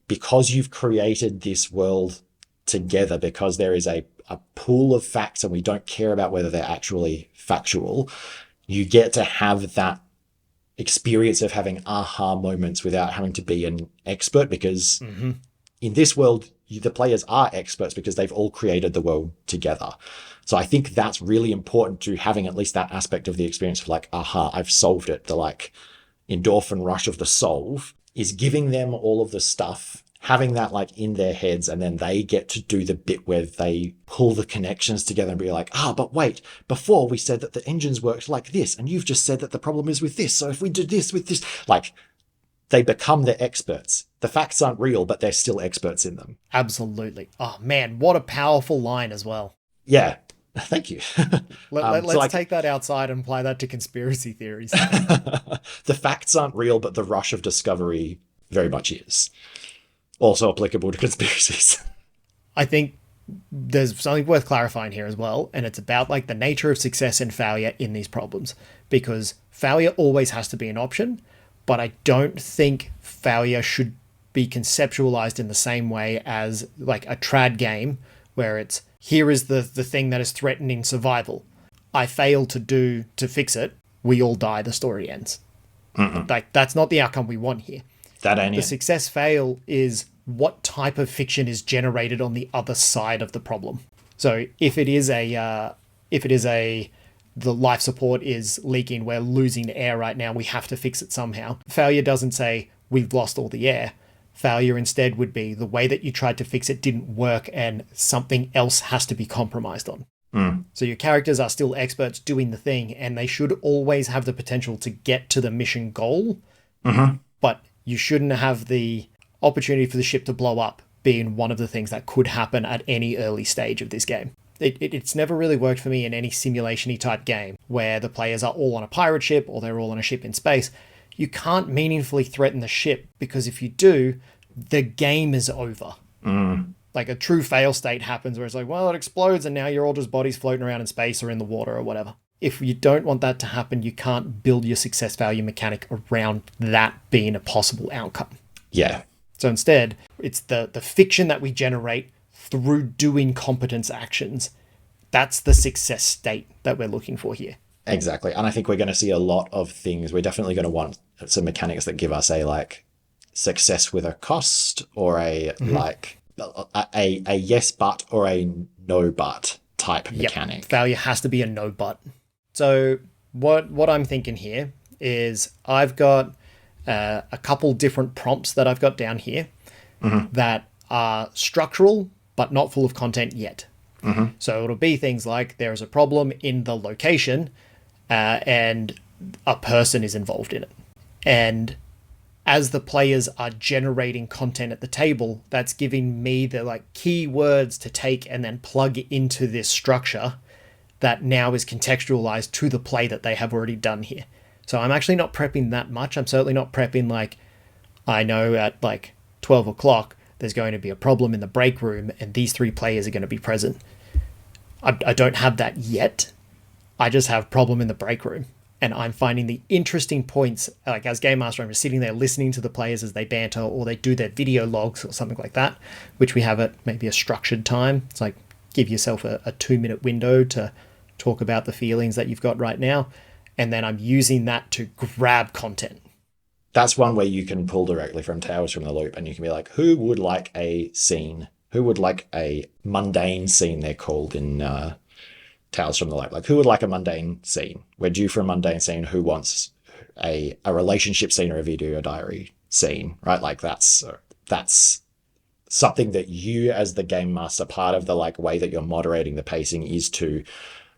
because you've created this world together, because there is a pool of facts and we don't care about whether they're actually factual, you get to have that experience of having aha moments without having to be an expert, because in this world, the players are experts because they've all created the world together. So I think that's really important to having at least that aspect of the experience of like, aha, I've solved it. The like endorphin rush of the solve is giving them all of the stuff, having that like in their heads, and then they get to do the bit where they pull the connections together and be like, but wait, before we said that the engines worked like this, and you've just said that the problem is with this. So if we did this with this, like, they become the experts. The facts aren't real, but they're still experts in them. Absolutely. Oh man, what a powerful line as well. Yeah. Thank you. Let's take that outside and apply that to conspiracy theories. The facts aren't real, but the rush of discovery very much is. Also applicable to conspiracies. I think there's something worth clarifying here as well, and it's about like the nature of success and failure in these problems, because failure always has to be an option, but I don't think failure should be conceptualized in the same way as like a trad game where it's, here is the thing that is threatening survival. I fail to fix it. We all die. The story ends. Like, that's not the outcome we want here. That ain't the it. Success fail is what type of fiction is generated on the other side of the problem. So if it is the life support is leaking, we're losing air right now, we have to fix it somehow. Failure doesn't say we've lost all the air. Failure instead would be the way that you tried to fix it didn't work and something else has to be compromised on. So your characters are still experts doing the thing, and they should always have the potential to get to the mission goal. But you shouldn't have the opportunity for the ship to blow up being one of the things that could happen at any early stage of this game. It's never really worked for me in any simulation-y type game where the players are all on a pirate ship or they're all on a ship in space. You can't meaningfully threaten the ship, because if you do, the game is over. Like a true fail state happens where it's like, well, it explodes and now you're all just bodies floating around in space or in the water or whatever. If you don't want that to happen, you can't build your success value mechanic around that being a possible outcome. Yeah. So instead, it's the fiction that we generate through doing competence actions. That's the success state that we're looking for here. Exactly. And I think we're going to see a lot of things. We're definitely going to want some mechanics that give us a like success with a cost, or a like a yes but or a no but type mechanic. Failure has to be a no but. So what I'm thinking here is I've got a couple different prompts that I've got down here that are structural but not full of content yet. So it'll be things like there is a problem in the location and a person is involved in it. And as the players are generating content at the table, that's giving me the like keywords to take and then plug into this structure that now is contextualized to the play that they have already done here. So I'm actually not prepping that much. I'm certainly not prepping like, I know at like 12 o'clock, there's going to be a problem in the break room and these 3 players are going to be present. I don't have that yet. I just have problem in the break room. And I'm finding the interesting points, like as Game Master, I'm just sitting there listening to the players as they banter or they do their video logs or something like that, which we have at maybe a structured time. It's like give yourself a 2-minute window to talk about the feelings that you've got right now. And then I'm using that to grab content. That's one where you can pull directly from Tales from the Loop and you can be like, who would like a scene? Who would like a mundane scene, they're called in Tales from the Loop? Like, who would like a mundane scene? We're due for a mundane scene. Who wants a relationship scene or a video diary scene, right? Like that's something that you as the game master, part of the like way that you're moderating the pacing is to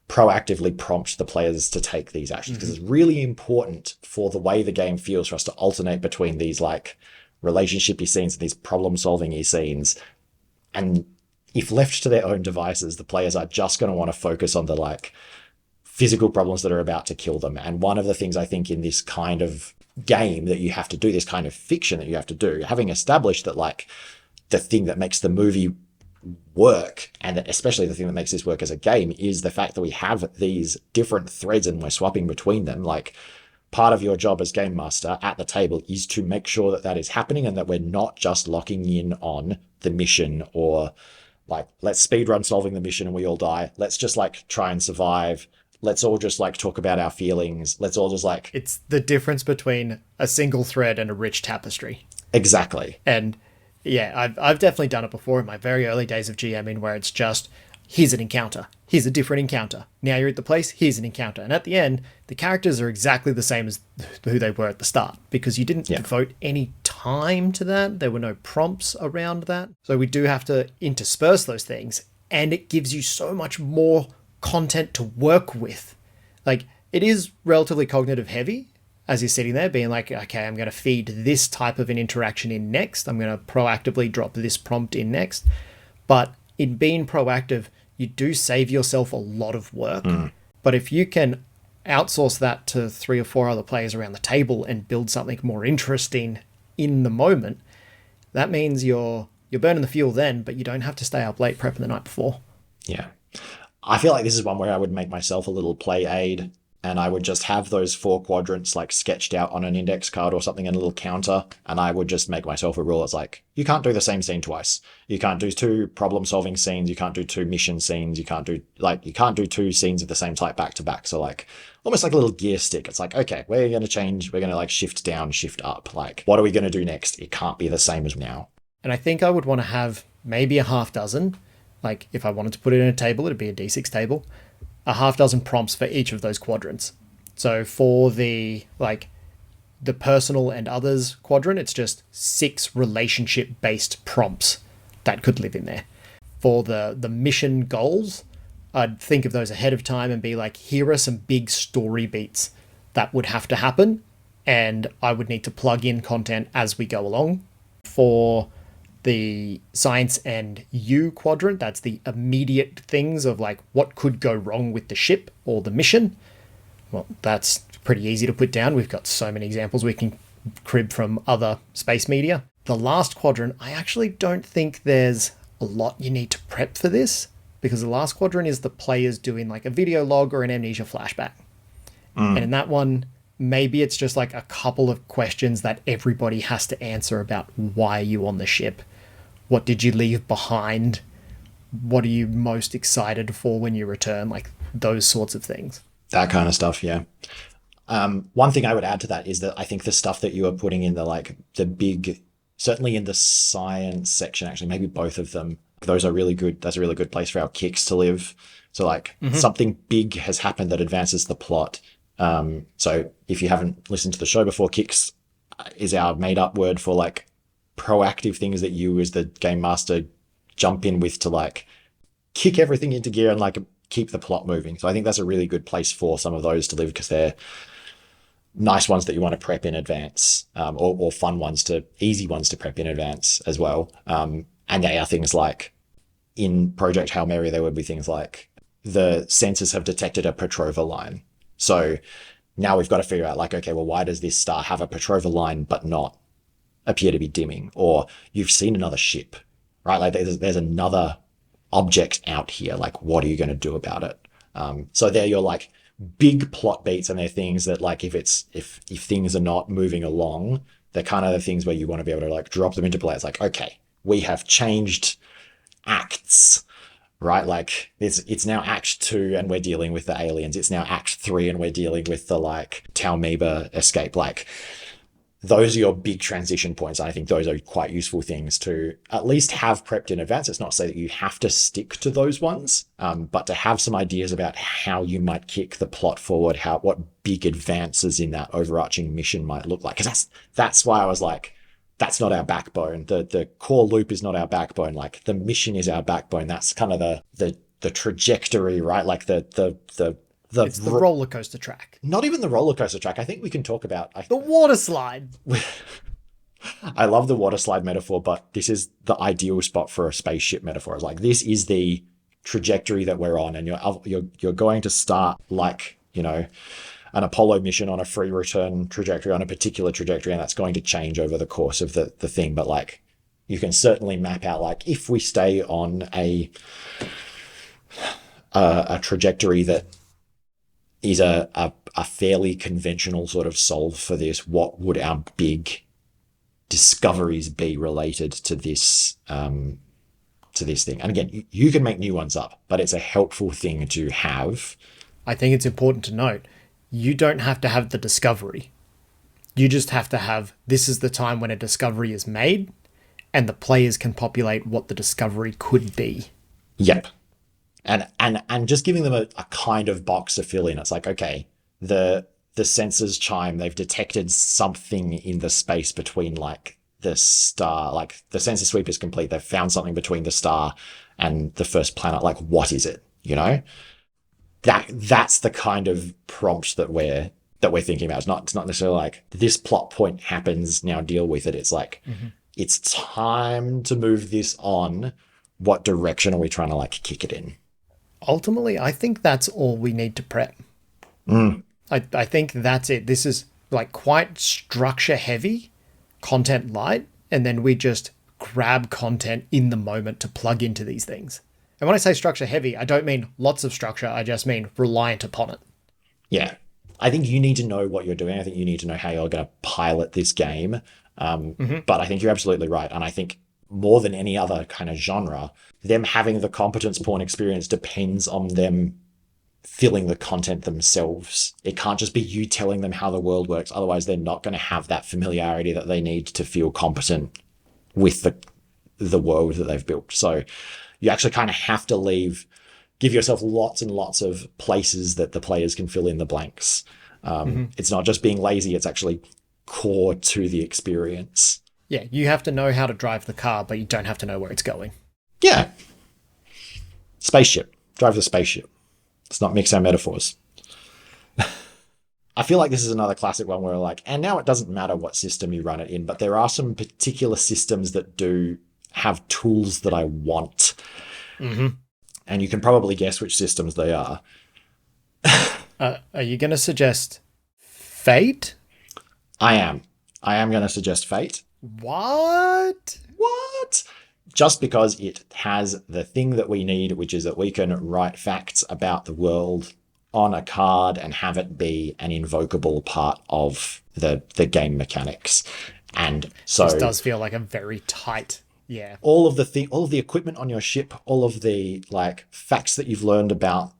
proactively prompt the players to take these actions, because it's really important for the way the game feels for us to alternate between these like relationship-y scenes and these problem-solving-y scenes. And if left to their own devices, the players are just going to want to focus on the like physical problems that are about to kill them. And one of the things I think in this kind of game that you have to do, this kind of fiction that you have to do, having established that like the thing that makes the movie work, and especially the thing that makes this work as a game, is the fact that we have these different threads and we're swapping between them. Like, part of your job as game master at the table is to make sure that that is happening and that we're not just locking in on the mission, or like, let's speedrun solving the mission and we all die. Let's just like try and survive. Let's all just like talk about our feelings. Let's all just like... It's the difference between a single thread and a rich tapestry. Exactly. And yeah, I've definitely done it before in my very early days of GMing, where it's just, here's an encounter, here's a different encounter. Now you're at the place, here's an encounter. And at the end, the characters are exactly the same as who they were at the start, because you didn't devote any time to that. There were no prompts around that. So we do have to intersperse those things, and it gives you so much more content to work with. Like, it is relatively cognitive heavy as you're sitting there being like, okay, I'm going to feed this type of an interaction in next. I'm going to proactively drop this prompt in next. But in being proactive, you do save yourself a lot of work. But if you can outsource that to 3 or 4 other players around the table and build something more interesting in the moment, that means you're burning the fuel then, but you don't have to stay up late prepping the night before. Yeah. I feel like this is one where I would make myself a little play aid, and I would just have those 4 quadrants like sketched out on an index card or something, and a little counter, and I would just make myself a rule. It's like, you can't do the same scene twice. You can't do 2 problem-solving scenes. You can't do 2 mission scenes. You can't do 2 scenes of the same type back to back. So like, almost like a little gear stick. It's like, okay, we're going to change. We're going to like shift down, shift up. Like, what are we going to do next? It can't be the same as now. And I think I would want to have maybe a half dozen. Like, if I wanted to put it in a table, it'd be a D6 table. A half dozen prompts for each of those quadrants. So for the personal and others quadrant, it's just 6 relationship-based prompts that could live in there. For the mission goals, I'd think of those ahead of time and be like, here are some big story beats that would have to happen, and I would need to plug in content as we go along. For the science and you quadrant, that's the immediate things of like what could go wrong with the ship or the mission. Well, that's pretty easy to put down. We've got so many examples we can crib from other space media. The last quadrant, I actually don't think there's a lot you need to prep for this, because the last quadrant is the players doing like a video log or an amnesia flashback. And in that one, maybe it's just like a couple of questions that everybody has to answer about why are you on the ship? What did you leave behind? What are you most excited for when you return? Like those sorts of things. That kind of stuff, yeah. One thing I would add to that is that I think the stuff that you are putting in the big, certainly in the science section, actually, maybe both of them, those are really good. That's a really good place for our kicks to live. So like something big has happened that advances the plot. So if you haven't listened to the show before, kicks is our made up word for like proactive things that you as the game master jump in with to like kick everything into gear and like keep the plot moving. So I think that's a really good place for some of those to live because they're nice ones that you want to prep in advance, or fun ones easy ones to prep in advance as well. And they are things like in Project Hail Mary, there would be things like the sensors have detected a Petrova line. So now we've got to figure out like, okay, well, why does this star have a Petrova line but not appear to be dimming? Or you've seen another ship, right? Like there's another object out here. Like, what are you going to do about it? So they're your like big plot beats, and they're things that like if things are not moving along, they're kind of the things where you want to be able to like drop them into play. It's like, okay, we have changed acts, right? Like it's now act 2 and we're dealing with the aliens. It's now act 3 and we're dealing with the like Talmeba escape. Like those are your big transition points. I think those are quite useful things to at least have prepped in advance. It's not to say that you have to stick to those ones, but to have some ideas about how you might kick the plot forward, what big advances in that overarching mission might look like. Because that's why I was like, that's not our backbone. The core loop is not our backbone. Like the mission is our backbone. That's kind of the trajectory, right? Like It's the roller coaster track. Not even the roller coaster track. I think we can talk about the water slide. I love the water slide metaphor, but this is the ideal spot for a spaceship metaphor. It's like this is the trajectory that we're on, and you're going to start like, you know, an Apollo mission on a free return trajectory, on a particular trajectory, and that's going to change over the course of the thing. But like, you can certainly map out like if we stay on a trajectory that is a fairly conventional sort of solve for this, what would our big discoveries be related to this thing? And again, you can make new ones up, but it's a helpful thing to have. I think it's important to note, you don't have to have the discovery. You just have to have, this is the time when a discovery is made, and the players can populate what the discovery could be. Yep. And just giving them a kind of box to fill in. It's like, okay, the sensors chime, they've detected something in the space between like the star, like the sensor sweep is complete. They've found something between the star and the first planet. Like, what is it? You know, that's the kind of prompt that we're thinking about. It's not necessarily like this plot point happens, now deal with it. It's like, it's time to move this on. What direction are we trying to like kick it in? Ultimately, I think that's all we need to prep. I think that's it. This is like quite structure heavy, content light, and then we just grab content in the moment to plug into these things. And when I say structure heavy, I don't mean lots of structure. I just mean reliant upon it. Yeah. I think you need to know what you're doing. I think you need to know how you're going to pilot this game. But I think you're absolutely right. And I think more than any other kind of genre, them having the competence porn experience depends on them filling the content themselves. It can't just be you telling them how the world works. Otherwise, they're not going to have that familiarity that they need to feel competent with the world that they've built. So you actually kind of have to give yourself lots and lots of places that the players can fill in the blanks. It's not just being lazy. It's actually core to the experience. Yeah, you have to know how to drive the car, but you don't have to know where it's going. Yeah. Spaceship. Drive the spaceship. Let's not mix our metaphors. I feel like this is another classic one where we're like, and now it doesn't matter what system you run it in, but there are some particular systems that do have tools that I want. And you can probably guess which systems they are. Are you going to suggest Fate? I am going to suggest Fate. What? Just because it has the thing that we need, which is that we can write facts about the world on a card and have it be an invocable part of the game mechanics. And so This does feel like a very tight, yeah. all of the equipment on your ship, all of the like facts that you've learned about,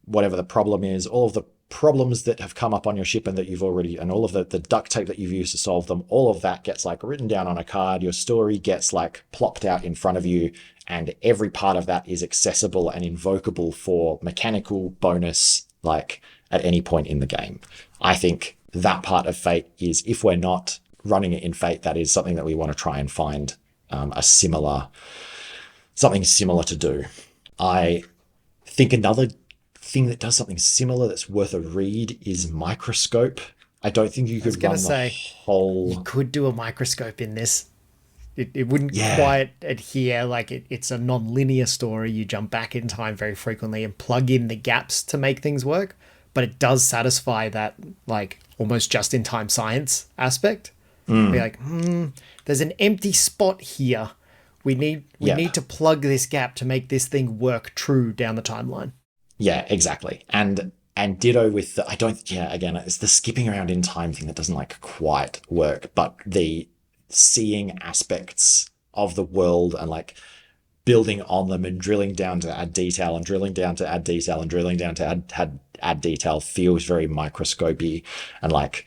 whatever the problem is, all of the problems that have come up on your ship and that you've already, and all of the duct tape that you've used to solve them, all of that gets like written down on a card. Your story gets like plopped out in front of you, and every part of that is accessible and invocable for mechanical bonus, like at any point in the game. I think that part of Fate is, if we're not running it in Fate, that is something that we want to try and find something similar to do. I think another thing that does something similar that's worth a read is Microscope. I don't think you could run the whole... You could do a Microscope in this. It wouldn't quite adhere, like it's a non-linear story. You jump back in time very frequently and plug in the gaps to make things work, but it does satisfy that like almost just-in-time science aspect. Be like, there's an empty spot here. We need to plug this gap to make this thing work true down the timeline. Yeah, exactly. And ditto with the, again, it's the skipping around in time thing that doesn't like quite work, but the seeing aspects of the world and like building on them and drilling down to add detail and drilling down to add detail and drilling down to add detail feels very microscopy and like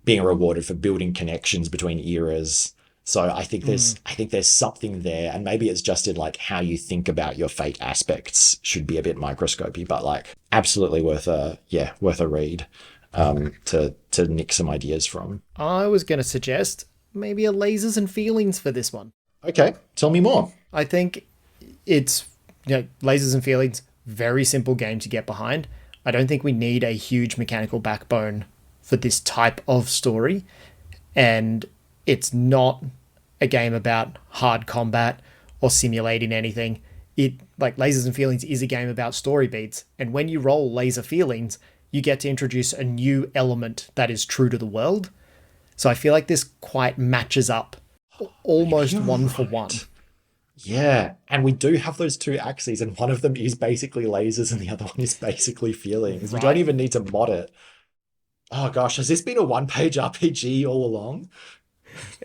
being rewarded for building connections between eras. So I think there's something there, and maybe it's just in like how you think about your Fate aspects should be a bit microscopy, but like absolutely worth a read to nick some ideas from. I was going to suggest maybe a Lasers and Feelings for this one. Okay, tell me more. I think it's Lasers and Feelings, very simple game to get behind. I don't think we need a huge mechanical backbone for this type of story, and it's not a game about hard combat or simulating anything. It, like Lasers and Feelings, is a game about story beats, and when you roll Laser Feelings, you get to introduce a new element that is true to the world. So I feel like this quite matches up almost one for one. Yeah, and we do have those two axes, and one of them is basically lasers and the other one is basically feelings. We don't even need to mod it. Oh gosh, has this been a one-page RPG all along?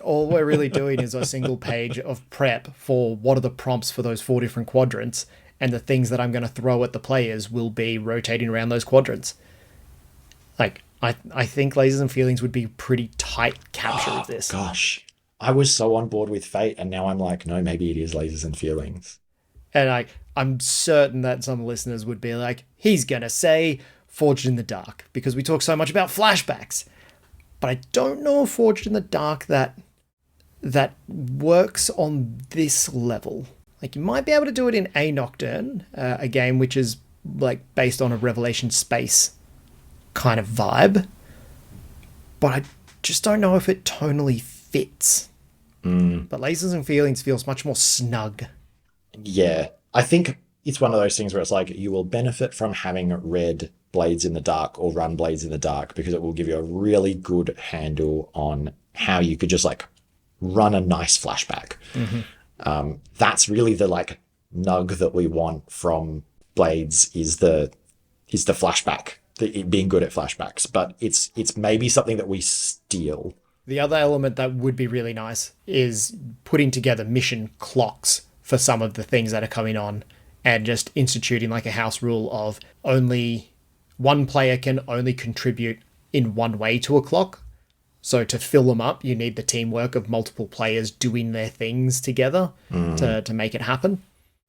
All we're really doing is a single page of prep for what are the prompts for those 4 different quadrants, and the things that I'm going to throw at the players will be rotating around those quadrants. Like, I think Lasers and Feelings would be pretty tight capture of this. Gosh, I was so on board with Fate, and now I'm like, no, maybe it is Lasers and Feelings. And I'm certain that some listeners would be like, he's going to say Forged in the Dark, because we talk so much about flashbacks. But I don't know if Forged in the Dark that works on this level. Like, you might be able to do it in A Nocturne, a game which is like based on a Revelation space kind of vibe. But I just don't know if it tonally fits. But Lasers and Feelings feels much more snug. Yeah, I think it's one of those things where it's like you will benefit from having read Blades in the Dark or run Blades in the Dark, because it will give you a really good handle on how you could just like run a nice flashback. That's really the like nug that we want from Blades is the flashback, it being good at flashbacks, but it's maybe something that we steal. The other element that would be really nice is putting together mission clocks for some of the things that are coming on, and just instituting like a house rule of only one player can only contribute in one way to a clock. So to fill them up, you need the teamwork of multiple players doing their things together to make it happen.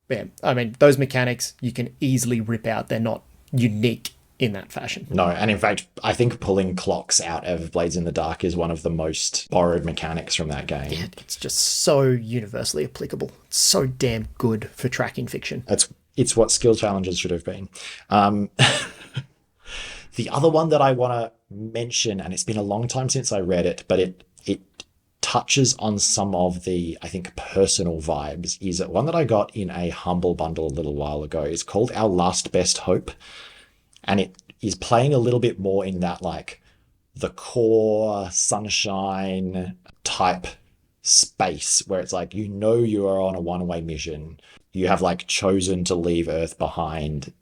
Yeah, I mean, those mechanics you can easily rip out. They're not unique in that fashion. No, and in fact, I think pulling clocks out of Blades in the Dark is one of the most borrowed mechanics from that game. Yeah, it's just so universally applicable. It's so damn good for tracking fiction. It's what skill challenges should have been. The other one that I want to mention, and it's been a long time since I read it, but it touches on some of the, I think, personal vibes, is one that I got in a Humble Bundle a little while ago. It's called Our Last Best Hope. And it is playing a little bit more in that, like, the core sunshine type space where it's like, you are on a one-way mission. You have, like, chosen to leave Earth behind.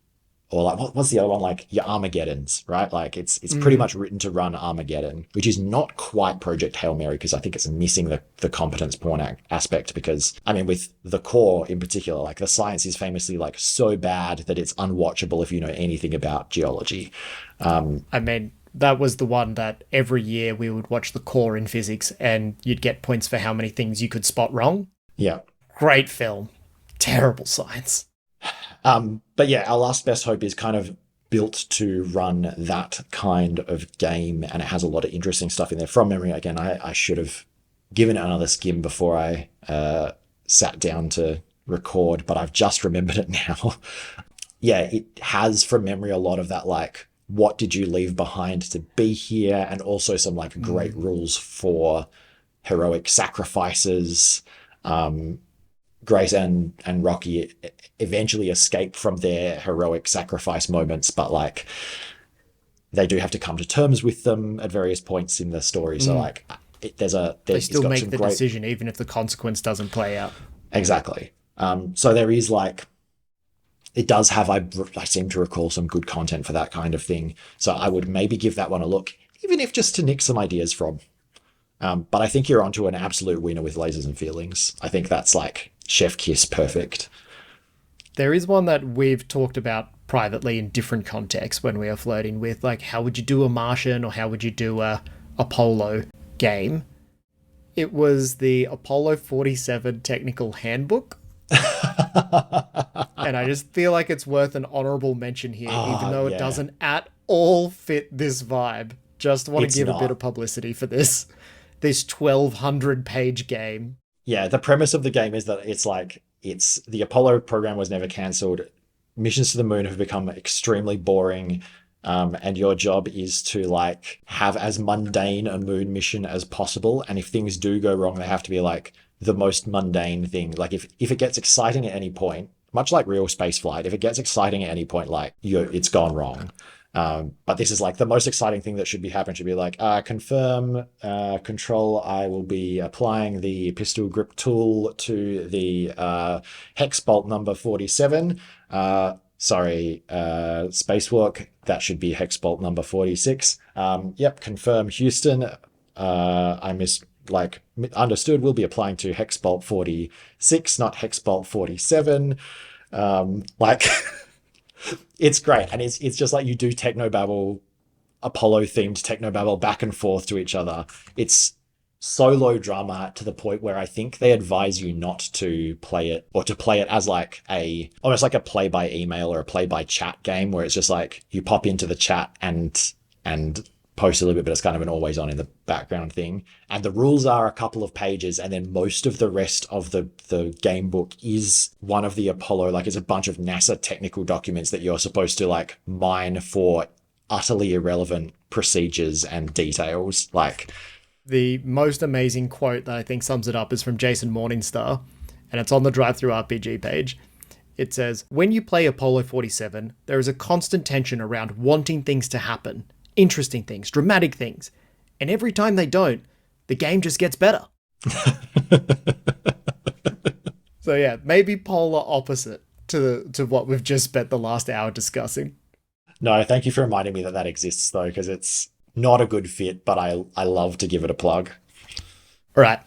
or like what's the other one, like your Armageddons, right? Like it's pretty much written to run Armageddon, which is not quite Project Hail Mary, because I think it's missing the competence porn aspect, because I mean with the core in particular, like the science is famously like so bad that it's unwatchable if you know anything about geology. I mean, that was the one that every year we would watch the core in physics and you'd get points for how many things you could spot wrong. Yeah. Great film. Terrible science. But yeah, Our Last Best Hope is kind of built to run that kind of game, and it has a lot of interesting stuff in there. From memory, again, I should have given it another skim before I sat down to record, but I've just remembered it now. Yeah, it has from memory a lot of that, like, what did you leave behind to be here? And also some like great rules for heroic sacrifices. Grace and Rocky eventually escape from their heroic sacrifice moments, but like they do have to come to terms with them at various points in the story. So like they still make the decision even if the consequence doesn't play out. Exactly. So there is like, it does have, I seem to recall, some good content for that kind of thing. So I would maybe give that one a look, even if just to nick some ideas from. But I think you're onto an absolute winner with Lasers and Feelings. I think that's like chef kiss perfect. There is one that we've talked about privately in different contexts when we are flirting with, like, how would you do a Martian or how would you do a Apollo game? It was the Apollo 47 Technical Handbook. And I just feel like it's worth an honorable mention here, even though it doesn't at all fit this vibe. Just want to give a bit of publicity for this 1,200 page game. Yeah, the premise of the game is that it's the Apollo program was never cancelled. Missions to the moon have become extremely boring. And your job is to like have as mundane a moon mission as possible. And if things do go wrong, they have to be like the most mundane thing. Like if it gets exciting at any point, much like real space flight, if it gets exciting at any point, like it's gone wrong. But this is like the most exciting thing that should be happening. Should be like, confirm, control, I will be applying the pistol grip tool to the hex bolt number 47. Sorry, spacewalk, that should be hex bolt number 46. Yep, confirm Houston. Understood, we'll be applying to hex bolt 46, not hex bolt 47. It's great, and it's just like you do technobabble, Apollo-themed technobabble back and forth to each other. It's so low drama to the point where I think they advise you not to play it, or to play it as like almost like a play by email or a play by chat game, where it's just like you pop into the chat and post a little bit, but it's kind of an always on in the background thing. And the rules are a couple of pages, and then most of the rest of the game book is one of the Apollo, like it's a bunch of NASA technical documents that you're supposed to like mine for utterly irrelevant procedures and details. Like the most amazing quote that I think sums it up is from Jason Morningstar, and it's on the Drive-Thru RPG page. It says, "When you play Apollo 47, there is a constant tension around wanting things to happen. Interesting things, dramatic things. And every time they don't, the game just gets better." So yeah, maybe polar opposite to what we've just spent the last hour discussing. No, thank you for reminding me that exists though, because it's not a good fit, but I love to give it a plug. All right.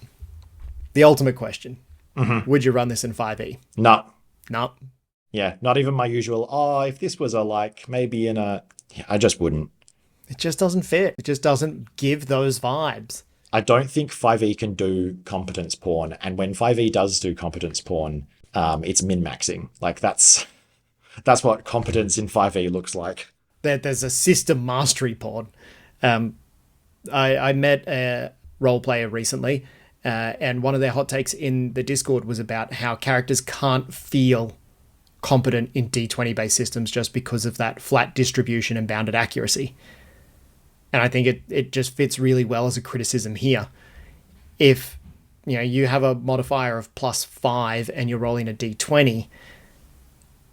The ultimate question. Mm-hmm. Would you run this in 5e? No. No. Yeah, not even my usual, if this was maybe in a... Yeah, I just wouldn't. It just doesn't fit. It just doesn't give those vibes. I don't think 5e can do competence porn. And when 5e does do competence porn, it's min-maxing. Like that's what competence in 5e looks like. There's a system mastery porn. I met a role player recently, and one of their hot takes in the Discord was about how characters can't feel competent in D20 based systems just because of that flat distribution and bounded accuracy. And I think it just fits really well as a criticism here. If you have a modifier of +5 and you're rolling a D20,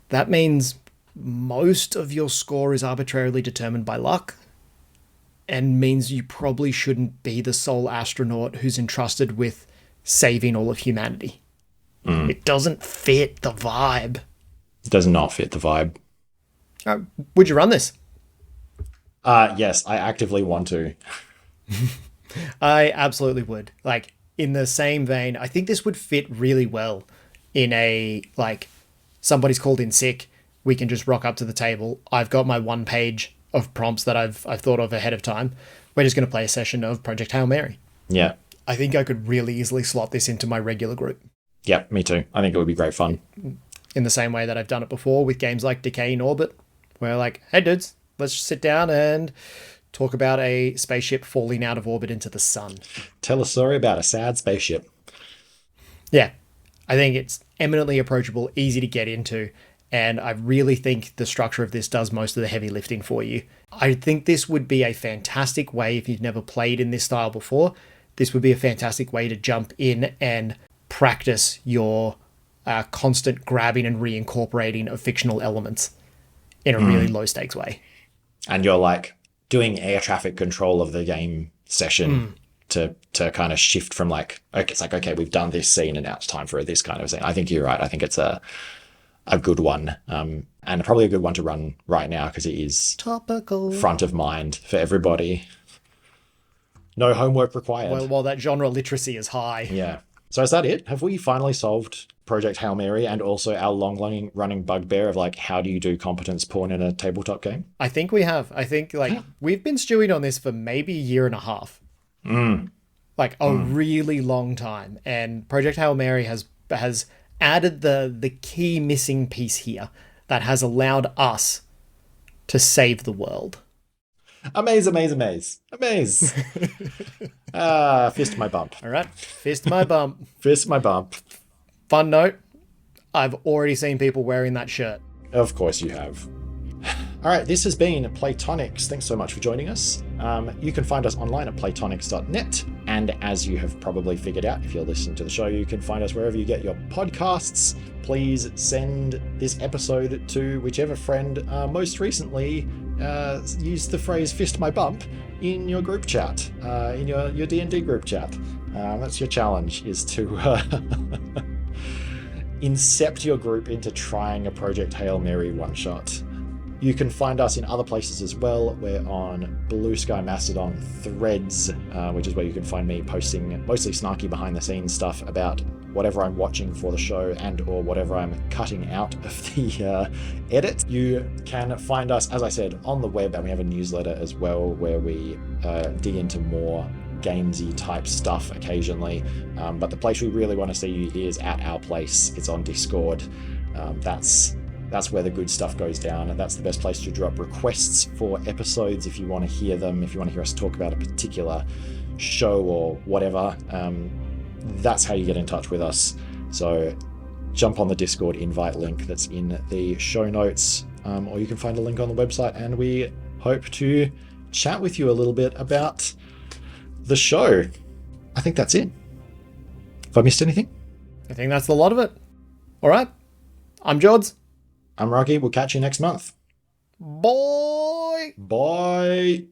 that means most of your score is arbitrarily determined by luck, and means you probably shouldn't be the sole astronaut who's entrusted with saving all of humanity. It doesn't fit the vibe. It does not fit the vibe. Would you run this? Yes, I actively want to. I absolutely would. Like, in the same vein, I think this would fit really well in a, like, somebody's called in sick, we can just rock up to the table. I've got my 1 page of prompts that I've thought of ahead of time. We're just going to play a session of Project Hail Mary. Yeah. I think I could really easily slot this into my regular group. Yeah, me too. I think it would be great fun. In the same way that I've done it before with games like Decay in Orbit, where like, hey dudes, let's sit down and talk about a spaceship falling out of orbit into the sun. Tell a story about a sad spaceship. Yeah, I think it's eminently approachable, easy to get into, and I really think the structure of this does most of the heavy lifting for you. I think this would be a fantastic way, if you've never played in this style before, this would be a fantastic way to jump in and practice your constant grabbing and reincorporating of fictional elements in a really low stakes way. And you're like doing air traffic control of the game session to kind of shift from like, okay, it's like, okay, we've done this scene and now it's time for this kind of thing. I think you're right. I think it's a good one, and probably a good one to run right now because it is topical, front of mind for everybody. No homework required. While that genre literacy is high. Yeah. So is that it? Have we finally solved Project Hail Mary and also our long-running bugbear of like, how do you do competence porn in a tabletop game? I think we have. I think like we've been stewing on this for maybe a year and a half. Like a really long time. And Project Hail Mary has added the key missing piece here that has allowed us to save the world. Amaze, amaze, amaze. Amaze. Fist my bump. All right. Fist my bump. Fist my bump. Fun note, I've already seen people wearing that shirt. Of course you have. All right, this has been Platonics. Thanks so much for joining us. You can find us online at platonics.net. And as you have probably figured out, if you're listening to the show, you can find us wherever you get your podcasts. Please send this episode to whichever friend most recently used the phrase fist my bump in your group chat, in your D&D group chat. That's your challenge, is to incept your group into trying a Project Hail Mary one-shot. You can find us in other places as well. We're on Blue Sky Mastodon, Threads, which is where you can find me posting mostly snarky behind-the-scenes stuff about whatever I'm watching for the show and or whatever I'm cutting out of the edit. You can find us, as I said, on the web, and we have a newsletter as well where we dig into more gamesy type stuff occasionally. But the place we really want to see you is at our place. It's on Discord. That's where the good stuff goes down, and that's the best place to drop requests for episodes if you want to hear them, if you want to hear us talk about a particular show or whatever. That's how you get in touch with us. So jump on the Discord invite link that's in the show notes, or you can find a link on the website, and we hope to chat with you a little bit about the show. I think that's it. Have I missed anything? I think that's the lot of it. All right. I'm Jords. I'm Rocky. We'll catch you next month. Bye. Bye.